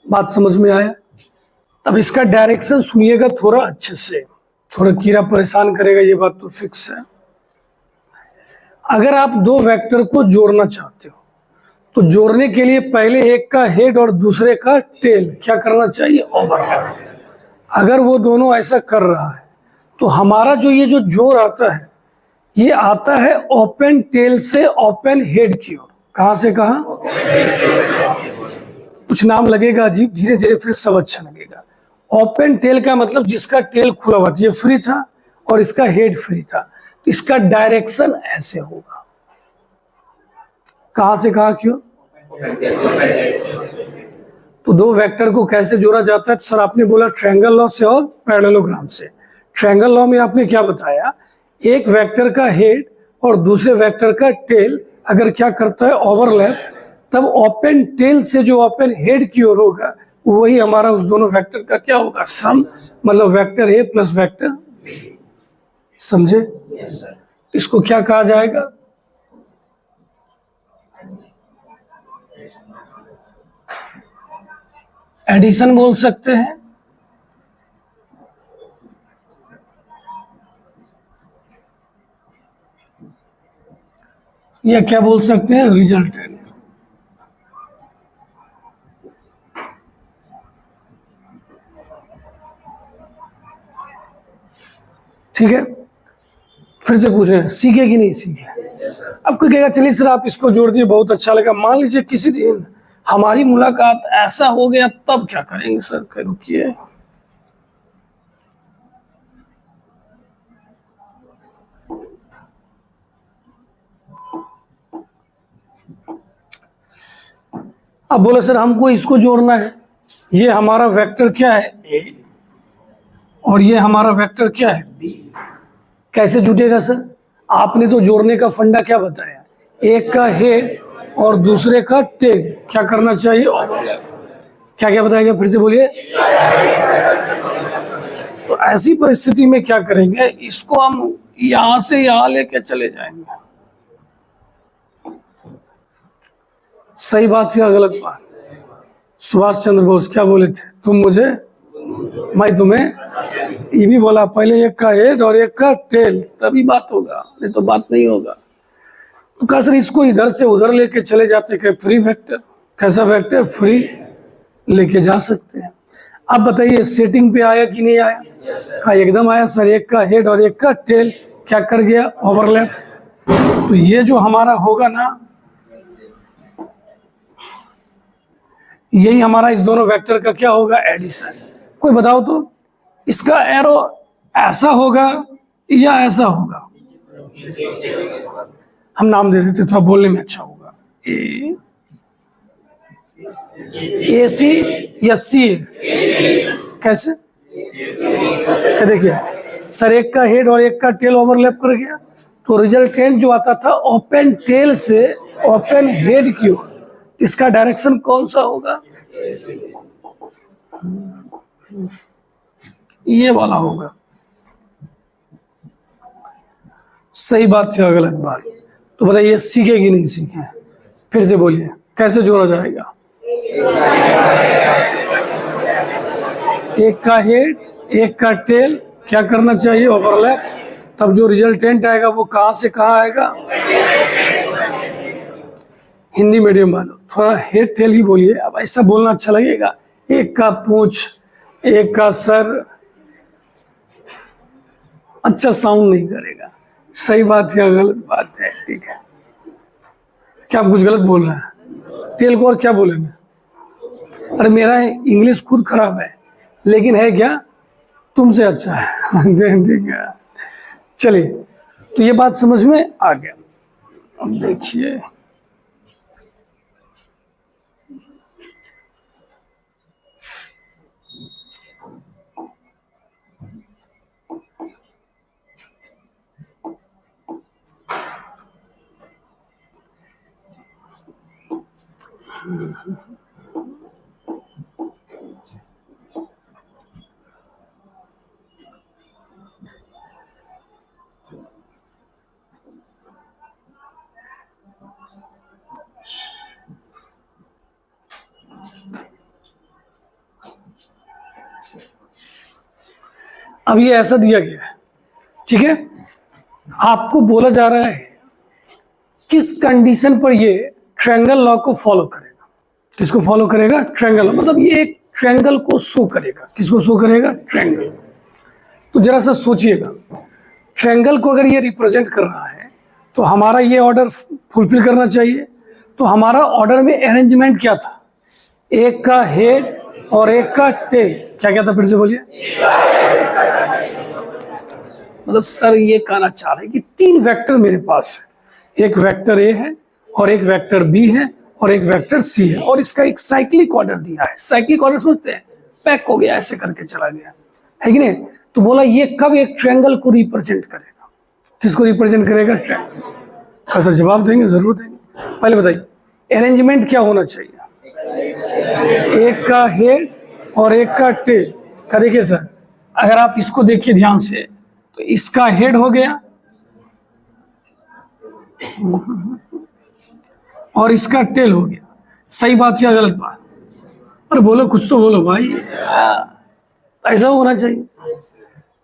बात समझ में आया? अब इसका डायरेक्शन सुनिएगा थोड़ा अच्छे से, थोड़ा कीड़ा परेशान करेगा, ये बात तो फिक्स है। अगर आप दो वेक्टर को जोड़ना चाहते हो तो जोड़ने के लिए पहले एक का हेड और दूसरे का टेल क्या करना चाहिए? ओवरलैप। अगर वो दोनों ऐसा कर रहा है तो हमारा जो ये जो जोड़ आता है, ये आता है ओपन टेल से ओपन हेड की ओर। कहां से कहां? कुछ नाम लगेगा अजीब, धीरे धीरे फिर सब अच्छा लगेगा। ओपन टेल का मतलब जिसका टेल खुला हुआ था, ये फ्री था और इसका हेड फ्री था, तो इसका डायरेक्शन ऐसे होगा। कहां से कहां क्यों? तो दो वेक्टर को कैसे जोड़ा जाता है? तो सर आपने बोला ट्रायंगल लॉ से और पैरेललोग्राम से। ट्रायंगल लॉ में आपने क्या बताया? एक वेक्टर का हेड और दूसरे वेक्टर का टेल अगर क्या करता है? ओवरलैप, तब ओपन टेल से जो ओपन हेड की ओर होगा वही हमारा उस दोनों वेक्टर का क्या होगा? सम, मतलब vector A plus vector B. समझे? yes, इसको क्या कहा जाएगा? एडिशन बोल सकते हैं, या क्या बोल सकते हैं? रिजल्टेंट। ठीक है, फिर से पूछ रहे हैं सीखे कि नहीं सीखे? अब कोई कहेगा चलिए सर आप इसको जोड़ दिए, बहुत अच्छा लगा। मान लीजिए किसी दिन हमारी मुलाकात ऐसा हो गया, तब क्या करेंगे? सर कह रुकिए, अब बोला सर हमको इसको जोड़ना है। ये हमारा वेक्टर क्या है? ए, और ये हमारा वेक्टर क्या है? बी। कैसे जुटेगा सर? आपने तो जोड़ने का फंडा क्या बताया? एक का हेड और दूसरे का टेल क्या करना चाहिए? ओवरलैप। क्या क्या बताएगा? फिर से बोलिए। तो ऐसी परिस्थिति में क्या करेंगे? इसको हम यहां से यहां लेके चले जाएंगे। सही बात या गलत बात? सुभाष चंद्र बोस क्या बोले थे? तुम मुझे, मैं तुम्हें। ये भी बोला पहले एक का हेड और एक का टेल, तभी बात होगा, नहीं तो बात नहीं होगा। तो कहा सर इसको इधर से उधर लेके चले जाते क्या? Free vector. कैसा वेक्टर? फ्री लेके जा सकते हैं। अब बताइए सेटिंग पे आया कि नहीं आया? कहा एकदम आया सर। एक का हेड और एक का टेल क्या कर गया? ओवरलैप। तो ये जो हमारा होगा ना, यही हमारा इस दोनों वेक्टर का क्या होगा, एडिशन। कोई बताओ तो इसका एरो ऐसा होगा या ऐसा होगा? हम नाम दे देते, थोड़ा बोलने में अच्छा होगा। ए सी या सी? कैसे? क्या देखिए सर, एक का हेड और एक का टेल ओवरलैप कर गया, तो रिजल्टेंट जो आता था ओपन टेल से ओपन हेड की ओर, इसका डायरेक्शन कौन सा होगा? ये वाला होगा। सही बात थी, गलत बात? तो बताइए सीखे कि नहीं सीखे? फिर से बोलिए, कैसे जोड़ा जाएगा? एक का हेड एक का टेल क्या करना चाहिए, ओवरलैप, तब जो रिजल्टेंट आएगा वो कहां से कहां आएगा? हिंदी मीडियम वालों थोड़ा हेड टेल ही बोलिए, अब ऐसा बोलना अच्छा लगेगा। एक का पूंछ एक का सर, अच्छा साउंड नहीं करेगा। सही बात है गलत बात है? ठीक है, क्या आप कुछ गलत बोल रहे हैं? टेल को और क्या बोलेंगे? अरे मेरा इंग्लिश खुद खराब है, लेकिन है क्या तुमसे अच्छा है। ठीक है, चलिए, तो ये बात समझ में आ गया। अब देखिए अब ये ऐसा दिया गया है, ठीक है, आपको बोला जा रहा है किस कंडीशन पर ये ट्रायंगल लॉ को फॉलो करेगा। किसको फॉलो करेगा? ट्रायंगल, मतलब ये एक ट्रायंगल को शो करेगा। किसको शो करेगा? ट्रायंगल। तो जरा सा सोचिएगा, ट्रायंगल को अगर ये रिप्रेजेंट कर रहा है तो हमारा ये ऑर्डर फुलफिल करना चाहिए। तो हमारा ऑर्डर में अरेंजमेंट क्या था? एक का हेड और एक का टेल। क्या क्या था, फिर से बोलिए। मतलब सर ये कहना चाह रहे हैं कि तीन वेक्टर मेरे पास है, एक वेक्टर ए है और एक वेक्टर बी है और एक वेक्टर सी है, और इसका एक साइक्लिक ऑर्डर दिया है। साइक्लिक ऑर्डर समझते हैं, पैक हो गया, ऐसे करके चला गया, है कि नहीं? तो बोला ये कब एक ट्रायंगल को रिप्रेजेंट करेगा? किसको रिप्रेजेंट करेगा? ट्रायंगल। सर जवाब देंगे, जरूर देंगे। पहले बताइए अरेंजमेंट क्या होना चाहिए? एक का हेड और एक का टेल का। देखिए सर, अगर आप इसको देखिए ध्यान से, तो इसका हेड हो गया और इसका टेल हो गया। सही बात या गलत बात? अरे बोलो, कुछ तो बोलो भाई। ऐसा होना चाहिए।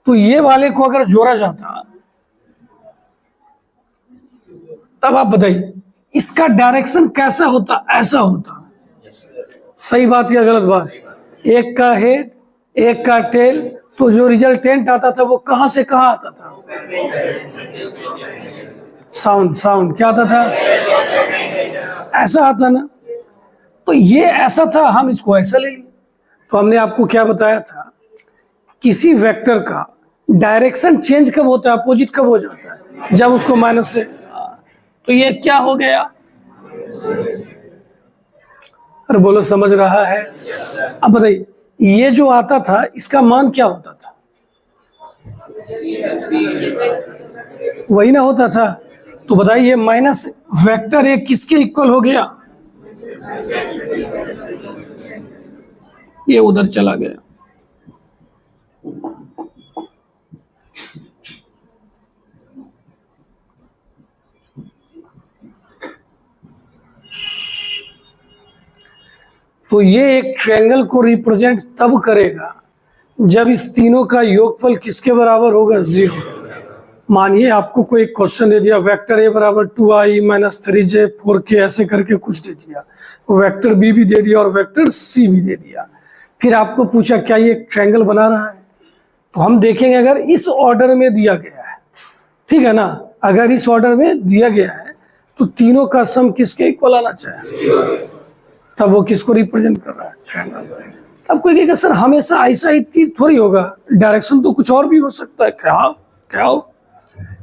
तो ये वाले को अगर जोड़ा जाता, तब आप बताइए इसका डायरेक्शन कैसा होता? ऐसा होता। सही बात या गलत बात? एक का हेड एक का टेल, तो जो रिजल्टेंट आता था वो कहां से कहां आता था? साउंड क्या आता था? ऐसा आता ना। तो ये ऐसा था, हम इसको ऐसा ले लिए। तो हमने आपको क्या बताया था, किसी वेक्टर का डायरेक्शन चेंज कब होता है, अपोजिट कब हो जाता है? जब उसको माइनस से। तो ये क्या हो गया? अरे बोलो, समझ रहा है? अब बताइए ये जो आता था इसका मान क्या होता था? वही ना होता था। तो बताइए माइनस वेक्टर ए किसके इक्वल हो गया? ये उधर चला गया। तो ये एक ट्रायंगल को रिप्रेजेंट तब करेगा जब इस तीनों का योगफल किसके बराबर होगा? 0। मानिए आपको कोई क्वेश्चन दे दिया, वेक्टर ए बराबर 2i माइनस 3j 4k ऐसे करके कुछ दे दिया, वेक्टर बी भी दे दिया और वेक्टर सी भी दे दिया। फिर आपको पूछा क्या ये एक ट्रायंगल बना रहा है? तो हम देखेंगे अगर इस ऑर्डर में दिया गया है, ठीक है ना, अगर इस ऑर्डर में दिया गया है तो तीनों का सम किसके इक्वल आना चाहिए? तब वो किसको रिप्रेजेंट कर रहा है? ट्रायंगल। तब कोई कहेगा सर हमेशा ऐसा ही चीज थोड़ी होगा, डायरेक्शन तो कुछ और भी हो सकता है। क्या क्या हो?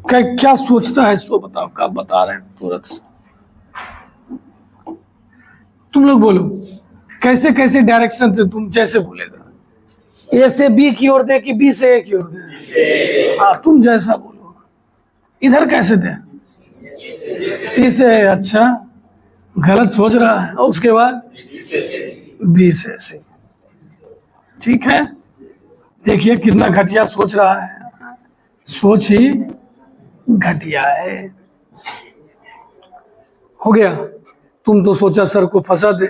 क्या सोचता है इसको बताओ, क्या बता रहे हैं तुरंत से। तुम लोग बोलो कैसे कैसे डायरेक्शन थे, तुम जैसे बोलेगा। ए से बी की ओर दे कि बी से ए की ओर दे? हाँ तुम जैसा बोलो। इधर कैसे दे? सी से। अच्छा गलत सोच रहा है। और उसके बाद बी से सी। ठीक है, देखिए कितना घटिया सोच रहा है। सोच ही घटिया है। हो गया। तुम तो सोचा सर को फंसा दे,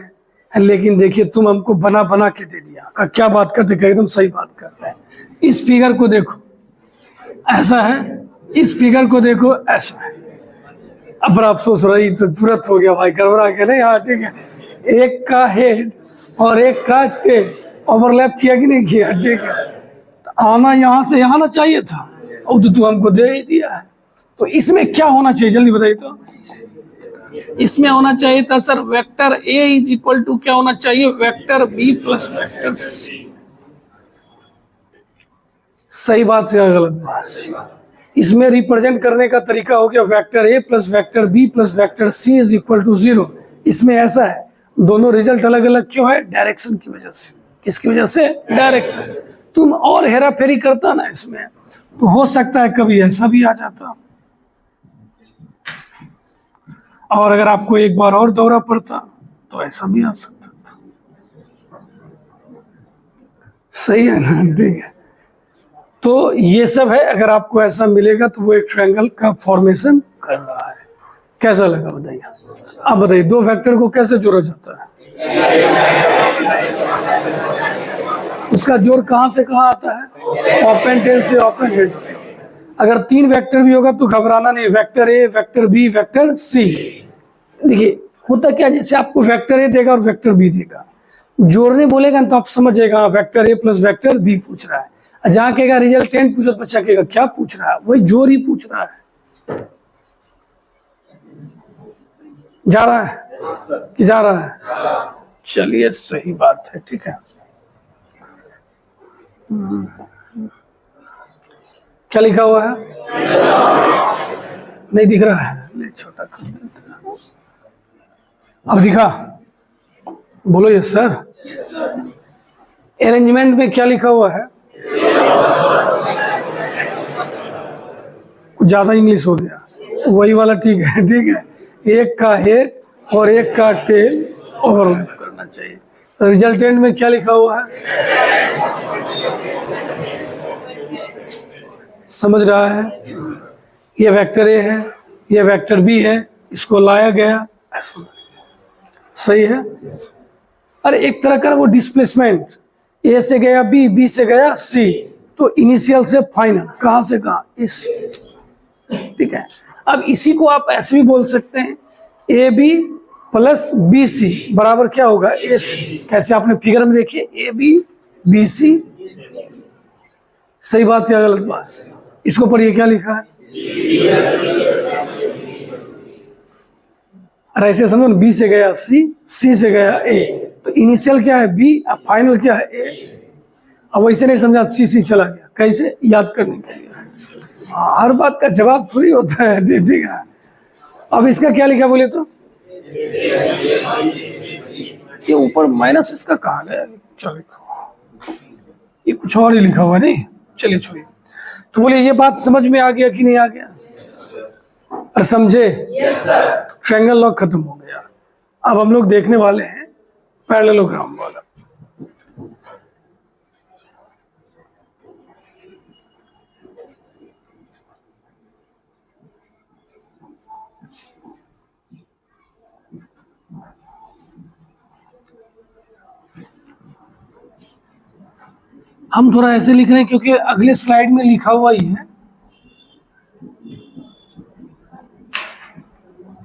लेकिन देखिए तुम हमको बना बना के दे दिया। क्या बात करते, एकदम सही बात करते हैं। इस फिगर को देखो ऐसा है, इस फिगर को देखो ऐसा है। अब अफसोस रही तो तुरंत हो गया भाई, गड़बड़ा के नहीं। हाँ ठीक है, एक का हेड और एक का टेल ओवरलैप किया कि नहीं किया? ठीक है, तो आना यहाँ से यहाँ ना चाहिए था, और तो तू हमको दे ही दिया है। तो इसमें क्या होना चाहिए जल्दी बताइए तो। इसमें होना चाहिए था sir vector A is equal to क्या होना चाहिए? Vector B plus vector C. सही बात या गलत बात? इसमें रिप्रेजेंट करने का तरीका हो गया vector A plus vector B plus vector C is equal to 0। इसमें ऐसा है, दोनों रिजल्ट अलग अलग क्यों है? डायरेक्शन की वजह से। किसकी वजह से? डायरेक्शन। तुम और हेरा फेरी करता ना इसमें, तो हो सकता है कभी ऐसा भी आ जाता, और अगर आपको एक बार और दौरा पड़ता तो ऐसा भी आ सकता था। सही है ना? ठीक है, तो ये सब है। अगर आपको ऐसा मिलेगा तो वो एक ट्रायंगल का फॉर्मेशन कर रहा है। कैसा लगा बताइए? आप बताइए दो वेक्टर को कैसे जोड़ा जाता है? उसका जोड़ कहाँ से कहाँ आता है? ओपन टेल से ओपन हेड। अगर तीन वेक्टर भी होगा तो घबराना नहीं, vector A vector B vector C. देखिए होता क्या, जैसे आपको वेक्टर ए देगा और वेक्टर बी देगा, जोड़ने बोलेगा तो आप समझेगा vector A plus vector B पूछ रहा है। जहाँ कहेगा रिजल्टेंट पूछो, बच्चा कहेगा क्या पूछ रहा है? वही जोड़ ही पूछ रहा है। जा रहा है कि जा रहा है? चलिए सही बात है। ठीक है, क्या लिखा हुआ है? नहीं दिख रहा है, ले छोटा कर देते हैं। अब दिखा? बोलो यस सर। अरेंजमेंट में क्या लिखा हुआ है? कुछ ज्यादा इंग्लिश हो गया, वही वाला ठीक है। ठीक है, एक का हेड और एक का टेल ओवरलैप करना चाहिए। रिजल्टेंट में क्या लिखा हुआ है? समझ रहा है? ये वेक्टर ए है, ये वेक्टर बी है, इसको लाया गया ऐसा। सही है? अरे एक तरह का वो डिस्प्लेसमेंट, ए से गया बी, बी से गया सी, तो इनिशियल से फाइनल, कहां से कहां? इस। ठीक है, अब इसी को आप ऐसे भी बोल सकते हैं, A B plus B C बराबर क्या होगा? ए सी। कैसे? आपने फिगर में देखिए, ए बी बी सी। सही बात या गलत बात? इसको पढ़िए क्या लिखा है। और ऐसे समझो, बी से गया सी, सी से गया ए, तो इनिशियल क्या है? बी, और फाइनल क्या है? ए। अब वैसे नहीं समझा, सी सी चला गया। कैसे? याद करने के लिए। हर बात का जवाब थोड़ी होता है। ठीक है, अब इसका क्या लिखा बोले तो? ये ऊपर माइनस इसका कहाँ गया? चलो ये कुछ और ही लिखा हुआ है। नहीं चलिए छोड़िए। तो बोलिए ये बात समझ में आ गया कि नहीं आ गया? और समझे? ट्रायंगल लॉ खत्म हो गया। अब हम लोग देखने वाले हैं पैरेललोग्राम वाला। हम थोड़ा ऐसे लिख रहे हैं क्योंकि अगले स्लाइड में लिखा हुआ ही है।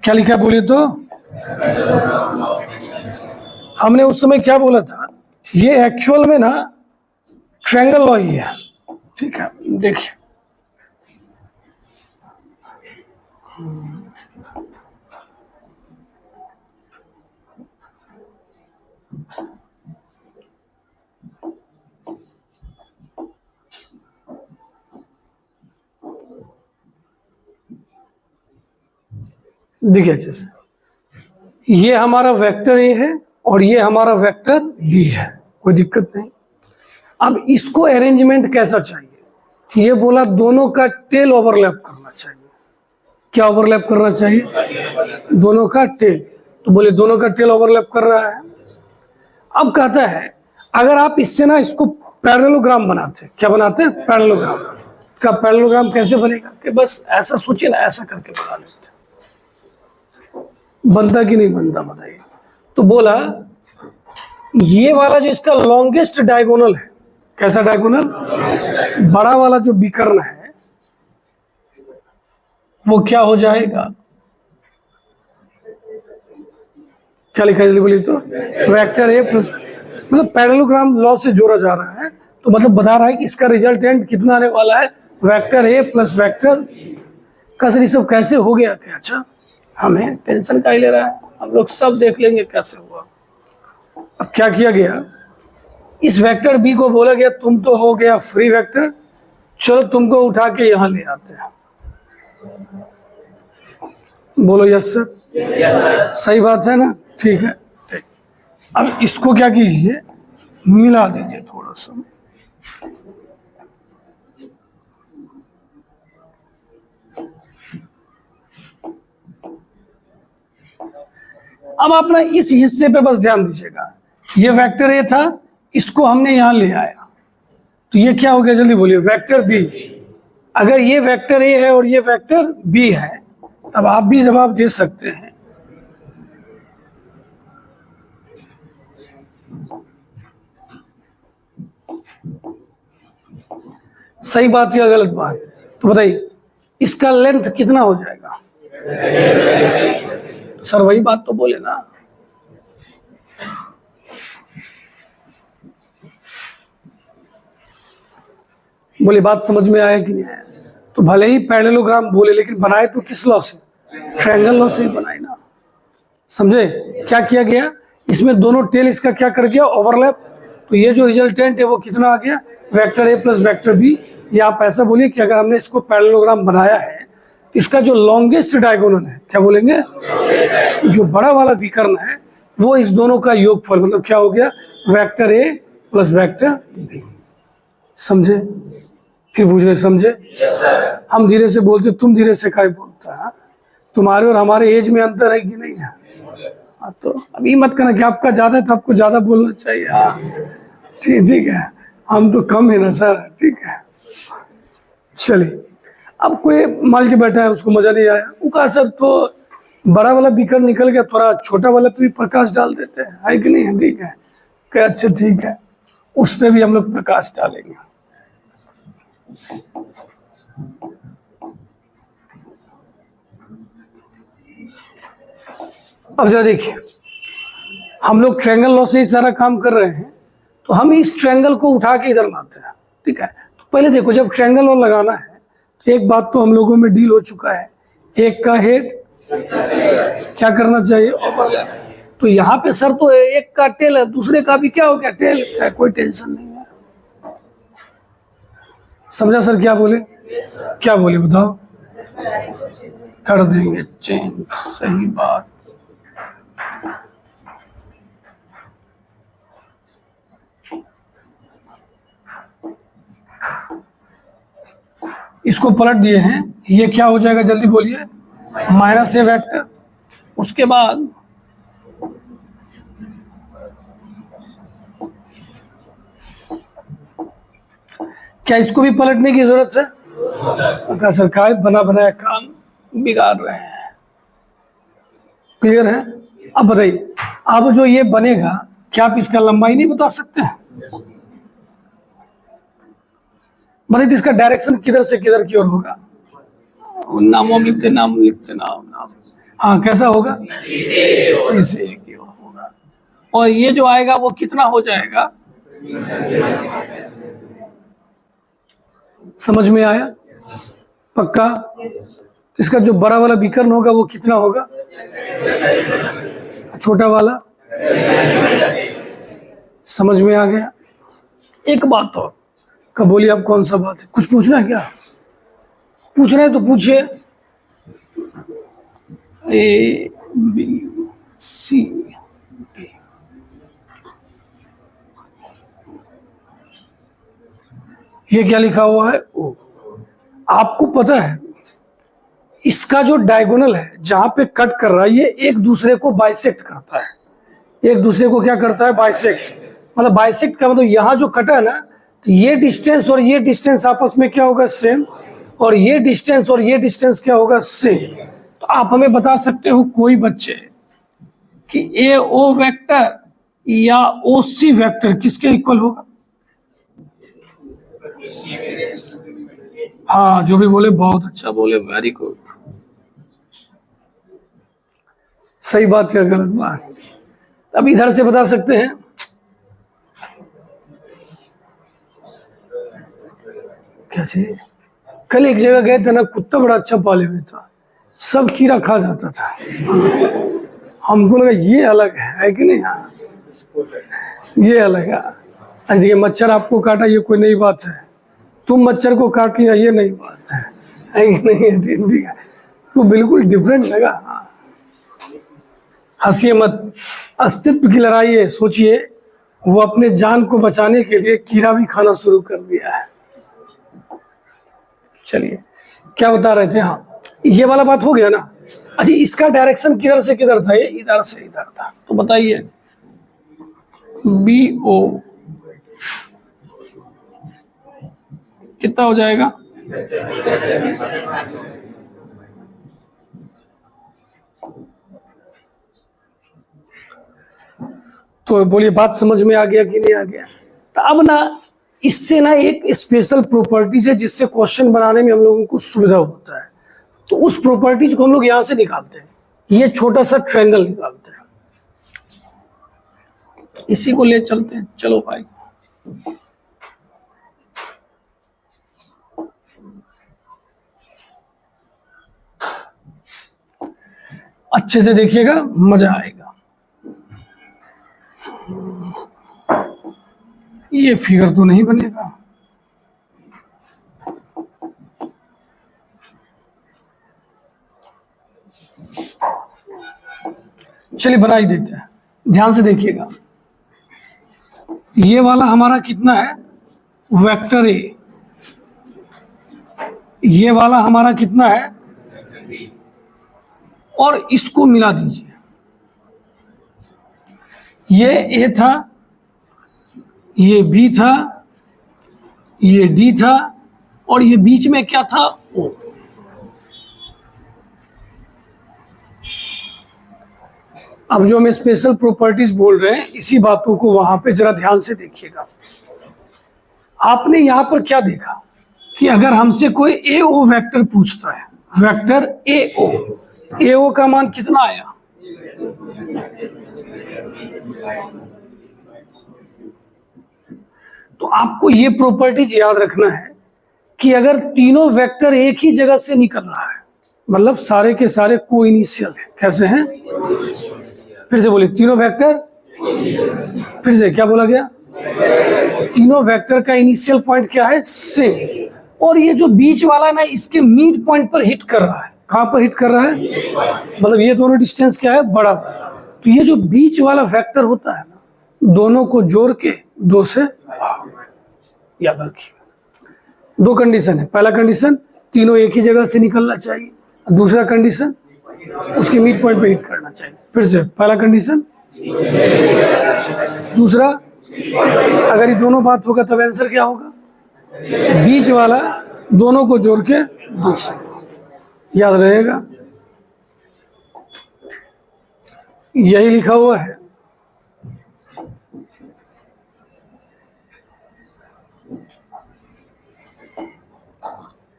क्या लिखा है बोलिए तो? हमने उस समय क्या बोला था? ये एक्चुअल में ना ट्रायंगल लॉ ही है। ठीक है, देखिए देखिए अच्छे से, ये हमारा वेक्टर ए है और ये हमारा वेक्टर बी है, कोई दिक्कत नहीं। अब इसको अरेंजमेंट कैसा चाहिए? तो ये बोला दोनों का टेल ओवरलैप करना चाहिए। क्या ओवरलैप करना चाहिए? दोनों का टेल। तो बोले दोनों का टेल ओवरलैप कर रहा है। अब कहता है अगर आप इससे ना इसको पैरेललोग्राम बनाते, क्या बनाते हैं? पैरेललोग्राम। का पैरेललोग्राम कैसे बनेगा? कि बस ऐसा सोचिए ना, ऐसा करके बना लेते। बनता कि नहीं बनता बताइए? तो बोला ये वाला जो इसका लॉन्गेस्ट डायगोनल है, कैसा डायगोनल? बड़ा वाला जो विकर्ण है वो क्या हो जाएगा? क्या लिखा है जल्दी बोलिए तो? वेक्टर ए प्लस, मतलब पैरेललोग्राम लॉ से जोड़ा जा रहा है, तो मतलब बता रहा है कि इसका रिजल्टेंट कितना आने वाला है? Vector A plus vector. कसरी सब कैसे हो गया क्या? अच्छा हमें टेंशन का ही ले रहा है, हम लोग सब देख लेंगे कैसे हुआ। अब क्या किया गया, इस वेक्टर बी को बोला गया तुम तो हो गया फ्री वेक्टर, चलो तुमको उठा के यहां ले आते हैं। बोलो यस सर। सही बात है ना? ठीक है, ठीक। अब इसको क्या कीजिए, मिला दीजिए थोड़ा सा। अब अपना इस हिस्से पे बस ध्यान दीजिएगा, ये वेक्टर ए था, इसको हमने यहां ले आया, तो ये क्या हो गया जल्दी बोलिए? Vector B. अगर ये वेक्टर ए है और ये वेक्टर बी है, तब आप भी जवाब दे सकते हैं। सही बात या गलत बात? तो बताइए इसका लेंथ कितना हो जाएगा? सर वही बात तो बोले ना। बोले बात समझ में आया कि नहीं आया? तो भले ही पैरेललोग्राम बोले, लेकिन बनाए तो किस लॉ से? ट्रायंगल लॉ से ही बनाए ना। समझे क्या किया गया? इसमें दोनों टेल इसका क्या कर गया? ओवरलैप। तो ये जो रिजल्टेंट है वो कितना आ गया? Vector A plus vector B. या आप ऐसा बोलिए कि अगर हमने इसको पैरेललोग्राम बनाया है, तो इसका जो लॉन्गेस्ट डायगोनल है, क्या बोलेंगे? जो बड़ा वाला विकर्ण है वो इस दोनों का योगफल, मतलब क्या हो गया? Vector A plus vector B. समझे? फिर पूछ रहे समझे? हम धीरे से बोलते, तुम धीरे से काहे बोलता है? तुम्हारे और हमारे एज में अंतर है कि नहीं है? तो अभी मत करना कि आपका ज्यादा है तो आपको ज्यादा बोलना चाहिए। ठीक है, हम तो कम है ना सर। ठीक है, चलिए। अब कोई माल के बैठा है, उसको मजा नहीं आया, वो कहा सर तो बड़ा वाला बीकर निकल गया, थोड़ा छोटा वाला पे भी प्रकाश डाल देते हैं, है कि नहीं? ठीक है, क्या? अच्छा ठीक है, उस पे भी हम लोग प्रकाश डालेंगे। अब जरा देखिए, हम लोग ट्रायंगल लॉ से ही सारा काम कर रहे हैं, तो हम इस ट्रायंगल को उठा के इधर लाते हैं। ठीक है, तो पहले देखो, जब ट्रायंगल लॉ लगाना है तो एक बात तो हम लोगों में डील हो चुका है, एक का हेड क्या करना चाहिए? ओवरलैप। तो यहाँ पे सर तो एक का टेल है, दूसरे का भी क्या हो गया? टेल है, कोई टेंशन नहीं है। समझा सर? क्या बोले? क्या बोले बताओ? कर देंगे चेंज। सही बात। इसको पलट दिए हैं, ये क्या हो जाएगा जल्दी बोलिए? माइनस ए वेक्टर। उसके बाद क्या इसको भी पलटने की जरूरत है? क्या सरकार बना बनाया काम बिगाड़ रहे हैं। क्लियर है? अब बताइए, अब जो ये बनेगा, क्या आप इसका लंबाई नहीं बता सकते हैं? मतलब इसका डायरेक्शन किधर से किधर की ओर होगा? नाम लिखते नाम। हाँ, कैसा होगा? सी से ए की ओर होगा। और ये जो आएगा वो कितना हो जाएगा? समझ में आया? पक्का? इसका जो बड़ा वाला विकर्ण होगा वो कितना होगा? छोटा वाला? समझ में आ गया? एक बात और, कब बोलिए आप? कौन सा बात है? कुछ पूछना है क्या? पूछना है तो पूछिए। A B C D. ये क्या लिखा हुआ है? ओ। आपको पता है इसका जो डायगोनल है जहां पे कट कर रहा है ये एक दूसरे को बाइसेक्ट करता है। एक दूसरे को क्या करता है? बाइसेक्ट। मतलब बाइसेक्ट का मतलब यहां जो कटा है ना, तो ये डिस्टेंस और ये डिस्टेंस आपस में क्या होगा? सेम। और ये डिस्टेंस और ये डिस्टेंस क्या होगा? सेम। तो आप हमें बता सकते हो कोई बच्चे कि ए ओ वेक्टर या ओ सी वेक्टर किसके इक्वल होगा? हाँ, जो भी बोले बहुत अच्छा बोले, वेरी गुड। सही बात या गलत बात? अब इधर से बता सकते हैं। क्या चाहिए? कल एक जगह गए थे ना, कुत्ता बड़ा अच्छा पाले हुए था, सब कीड़ा खा जाता था। हमको लगा ये अलग है कि नहीं? हाँ, ये अलग है। देखिए, मच्छर आपको काटा ये कोई नई बात है, तुम मच्छर को काट लिया ये नई बात है कि नहीं? तो बिल्कुल डिफरेंट लगा। हंसिए मत, अस्तित्व की लड़ाई है। सोचिए, वो अपने जान को बचाने के लिए कीड़ा भी खाना शुरू कर दिया है। चलिए, क्या बता रहे थे? हाँ, ये वाला बात हो गया ना। अच्छा, इसका डायरेक्शन किधर से किधर था? ये इधर से इधर था। तो बताइए, बी ओ कितना हो जाएगा? तो बोलिए, बात समझ में आ गया कि नहीं आ गया? तो अब ना इससे ना एक स्पेशल प्रॉपर्टीज है जिससे क्वेश्चन बनाने में हम लोगों को सुविधा होता है। तो उस प्रॉपर्टीज को हम लोग यहां से निकालते हैं। ये छोटा सा ट्रायंगल निकालते हैं, इसी को ले चलते हैं। चलो भाई, अच्छे से देखिएगा, मजा आएगा। ये फिगर तो नहीं बनेगा। चलिए बना ही देते हैं, ध्यान से देखिएगा। ये वाला हमारा कितना है? Vector A. ये वाला हमारा कितना है? और इसको मिला दीजिए। ये ए था, ये बी था, ये डी था, और ये बीच में क्या था? ओ। अब जो हम स्पेशल प्रॉपर्टीज बोल रहे हैं, इसी बातों को वहां पे जरा ध्यान से देखिएगा। आपने यहां पर क्या देखा कि अगर हमसे कोई ए ओ वेक्टर पूछता है, वेक्टर ए ओ का मान कितना आया? तो आपको ये प्रॉपर्टीज याद रखना है कि अगर तीनों वेक्टर एक ही जगह से निकल रहा है, मतलब सारे के सारे को इनिशियल है। कैसे हैं? फिर से बोलिए, तीनों वेक्टर। फिर से क्या बोला गया? तीनों वेक्टर का इनिशियल पॉइंट क्या है? सेम। और ये जो बीच वाला ना, इसके मिड पॉइंट पर हिट कर रहा है। कहां पर हिट कर रहा है? मतलब ये दोनों डिस्टेंस क्या है? बड़ा। तो ये जो बीच वाला वेक्टर होता है ना, दोनों को जोड़ के दो से याद रखिए। दो कंडीशन है। पहला कंडीशन, तीनों एक ही जगह से निकलना चाहिए। दूसरा कंडीशन, उसके मिड पॉइंट पे हिट करना चाहिए। फिर से, पहला कंडीशन, दूसरा, अगर ये दोनों बात होगा तब आंसर क्या होगा? बीच वाला दोनों को जोड़ के दो से। याद रहेगा, यही लिखा हुआ है।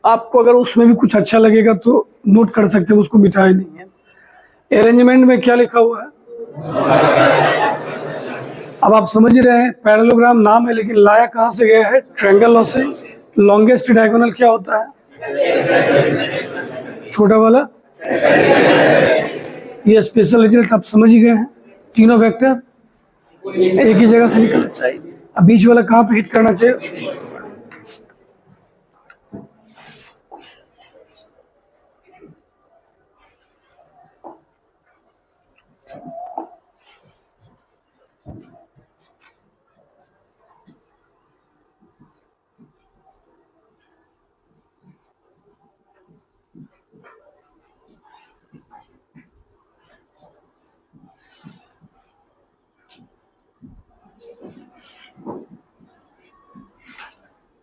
आपको अगर उसमें भी कुछ अच्छा लगेगा तो नोट कर सकते हैं, उसको मिटाए नहीं है। अरेंजमेंट में क्या लिखा हुआ है? अब आप समझ रहे हैं, पैरेललोग्राम नाम है लेकिन लाया कहां से गया है? ट्रायंगल लॉ से। लॉन्गेस्ट डायगोनल क्या होता है? छोटा वाला। ये स्पेशल रिजल्ट आप समझ ही गए हैं। तीनों वेक्टर एक ही जगह से निकलना चाहिए। अब बीच वाला कहां पे हिट करना चाहिए?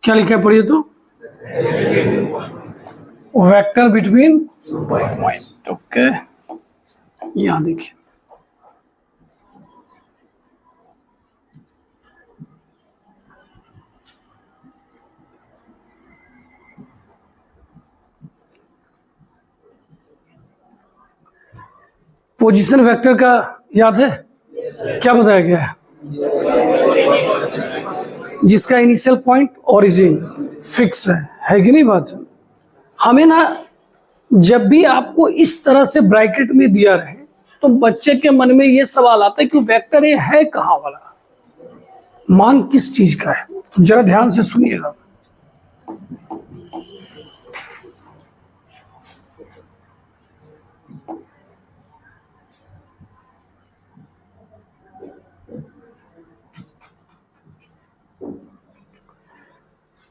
क्या लिखा है पढ़िए तो, वेक्टर बिटवीन पॉइंट। ओके, यहां देखिए पोजीशन वेक्टर का याद है, क्या बताया गया है, जिसका इनिशियल पॉइंट ओरिजिन फिक्स है कि नहीं बात। हमें ना जब भी आपको इस तरह से ब्रैकेट में दिया रहे तो बच्चे के मन में ये सवाल आता है कि वेक्टर ये है कहाँ वाला, मान किस चीज का है। तो जरा ध्यान से सुनिएगा।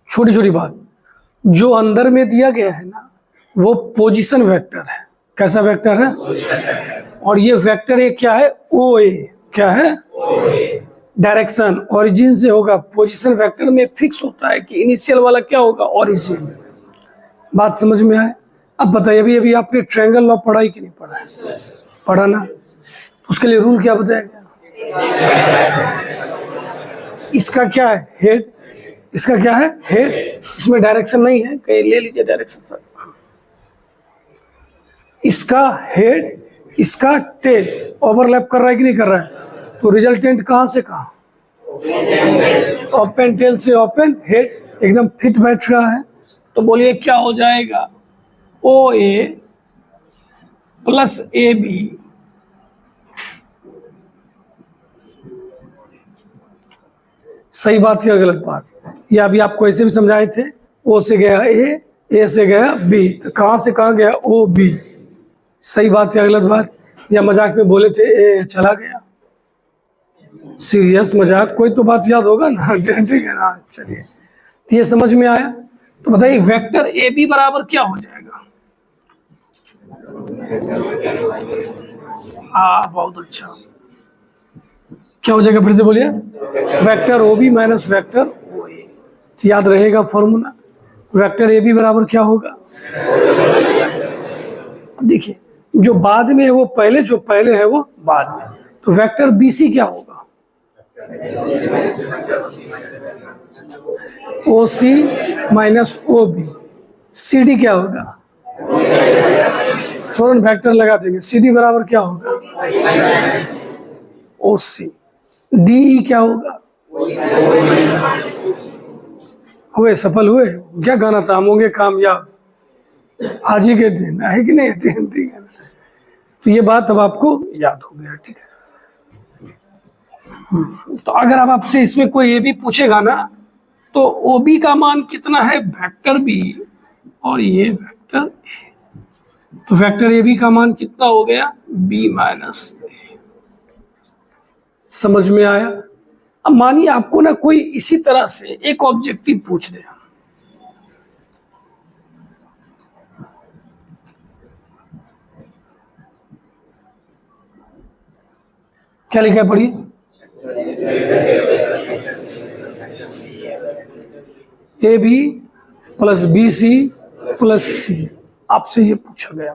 छोटी छोटी बात, जो अंदर में दिया गया है ना वो पोजीशन वेक्टर है। कैसा वेक्टर है, और ये वेक्टर ये क्या है, ओ ए, क्या है, डायरेक्शन ओरिजिन से होगा। पोजीशन वेक्टर में फिक्स होता है कि इनिशियल वाला क्या होगा, ओरिजिन। बात समझ में आए। अब बताइए, अभी अभी आपने ट्रायंगल लॉ पढ़ा कि नहीं पढ़ा है, पढ़ा ना, तो उसके लिए रूल क्या बताया गया, इसका क्या है, हेड, इसका क्या है, हेड, इसमें डायरेक्शन नहीं है, कहीं ले लीजिए डायरेक्शन सर, इसका हेड, इसका टेल ओवरलैप कर रहा है कि नहीं कर रहा है, तो रिजल्टेंट कहां से कहां, ओपन टेल से ओपन हेड, एकदम फिट बैठ रहा है। तो बोलिए क्या हो जाएगा, ओ ए प्लस ए बी, सही बात या गलत बात, ये अभी आपको ऐसे भी समझाए थे, ओ से गया ए से गया बी, तो कहां से कहां गया, ओ बी। सही बात या गलत बात, या मजाक में बोले थे ए चला गया, सीरियस मजाक, कोई तो बात याद होगा ना, ठीक है ना। चलिए, तो ये समझ में आया। तो बताइए वेक्टर ए बी बराबर क्या हो जाएगा, हाँ बहुत अच्छा, क्या हो जाएगा, फिर से बोलिए, vector O B minus vector O A. याद रहेगा फॉर्मूला, वेक्टर ए बी बराबर क्या होगा, देखिए जो बाद में है वो पहले, जो पहले है वो बाद में, तो वेक्टर बी सी क्या होगा, O C minus O B, C D क्या होगा, छोड़न वेक्टर लगा देंगे, सी डी बराबर क्या होगा, ओ सी, डी ई क्या होगा, हुए सफल हुए, क्या गाना था, हम होंगे कामयाब आज ही के दिन, है कि नहीं, ठीक है। तो ये बात अब आपको याद हो गया, ठीक है। तो अगर अब आपसे इसमें कोई ये भी पूछेगा ना, तो ओ बी का मान कितना है, वेक्टर बी, और ये वेक्टर ए, तो वेक्टर ए बी का मान कितना हो गया, बी माइनस ए। समझ में आया। अब मानिए आपको ना कोई इसी तरह से एक ऑब्जेक्टिव पूछ दे, क्या लिखा है पढ़िए, A B plus B C plus C, आपसे ये पूछा गया।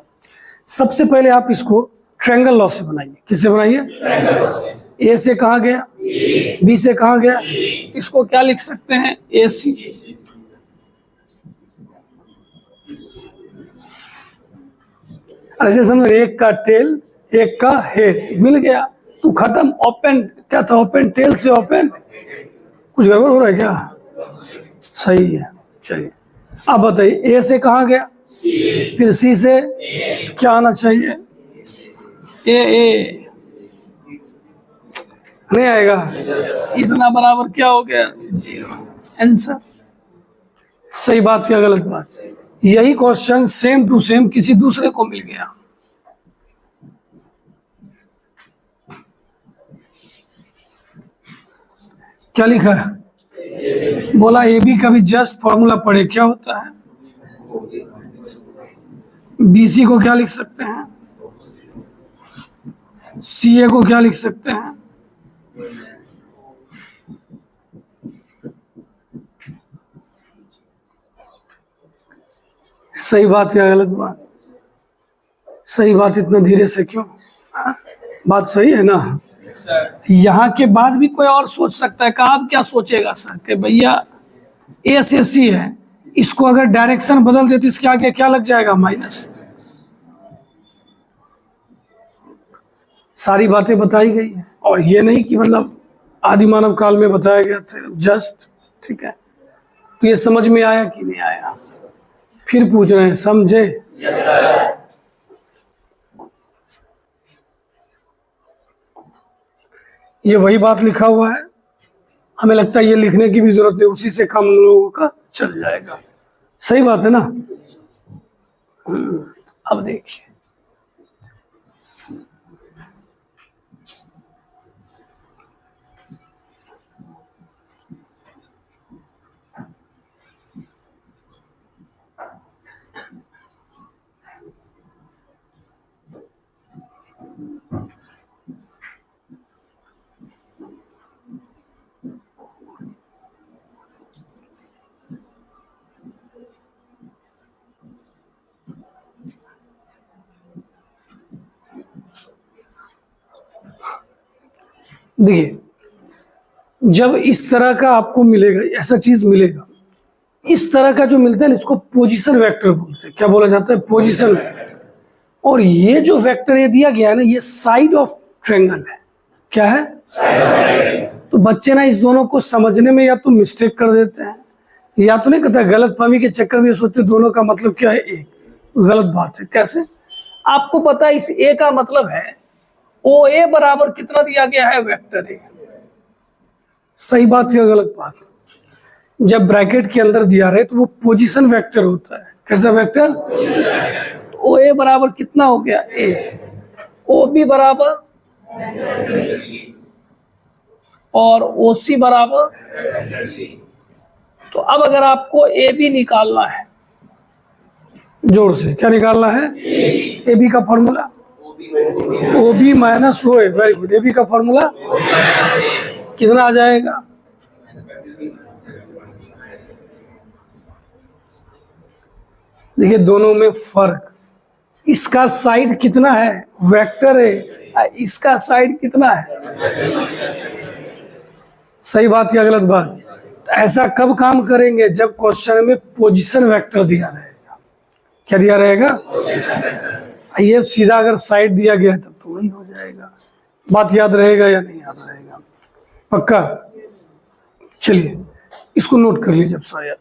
सबसे पहले आप इसको ट्रायंगल लॉ से बनाइए। किससे बनाइए, ए से कहाँ गया, बी से कहाँ गया, इसको क्या लिख सकते हैं, ए सी। ऐसे समझ, एक का टेल एक का हेड मिल गया तो खत्म। ओपन क्या था, ओपन टेल से ओपन, कुछ गड़बड़ हो रहा है क्या, सही है। चलिए अब बताइए, ए से कहाँ गया, फिर सी से क्या आना चाहिए, ए नहीं आएगा, इतना बराबर क्या हो गया, 0 आंसर। सही बात या गलत बात, यही क्वेश्चन सेम टू सेम किसी दूसरे को मिल गया, क्या लिखा है, बोला ए बी का भी जस्ट फॉर्मूला पढ़े, क्या होता है, बी सी को क्या लिख सकते हैं, सी ए को क्या लिख सकते हैं, सही बात या गलत बात? सही बात, इतना धीरे से क्यों? हाँ? बात सही है ना? यहाँ के बाद भी कोई और सोच सकता है। कहा, आप क्या सोचेगा सर कि भैया एएसएससी है, इसको अगर डायरेक्शन बदल देते इसके आगे क्या लग जाएगा? माइनस। सारी बातें बताई गई है, और ये नहीं कि मतलब आदि मानव काल में बताया गया था, जस्ट। ठीक है, तो ये समझ में आया कि नहीं आया? फिर पूछ रहे हैं, समझे? Yes sir. ये वही बात लिखा हुआ है, हमें लगता है ये लिखने की भी जरूरत नहीं, उसी से काम लोगों का चल जाएगा। सही बात है ना? अब देखिए, देखिए जब इस तरह का आपको मिलेगा, ऐसा चीज मिलेगा, इस तरह का जो मिलता है ना, इसको पोजीशन वेक्टर बोलते हैं। क्या बोला जाता है? Position vector. और ये जो वेक्टर ये दिया गया है ना, ये साइड ऑफ ट्रायंगल है। क्या है? तो बच्चे ना इस दोनों को समझने में या तो मिस्टेक कर देते हैं, या तो नहीं कहता, गलतफहमी के चक्कर में सोचते दोनों का मतलब क्या है? एक। गलत बात है। कैसे? आपको पता है इस ए का मतलब है ओ ए बराबर कितना दिया गया है? Vector A. सही बात है गलत बात? जब ब्रैकेट के अंदर दिया रहे तो वो पोजीशन वेक्टर होता है। कैसा वेक्टर? ओ ए बराबर कितना हो गया? ए। ओ बी बराबर और ओ सी बराबर। तो अब अगर आपको ए बी निकालना है, जोर से क्या निकालना है? ए बी का formula O B minus O A. Very good. A B का फॉर्मूला कितना आ जाएगा? देखिए दोनों में फर्क, इसका साइड कितना है? वेक्टर है। इसका साइड कितना है? सही बात या गलत बात? ऐसा कब काम करेंगे? जब क्वेश्चन में पोजीशन वेक्टर दिया रहेगा। क्या दिया रहेगा? ये सीधा अगर साइड दिया गया तब तो वही हो जाएगा। बात याद रहेगा या नहीं याद रहेगा? पक्का? चलिए इसको नोट कर लीजिए अब शायद।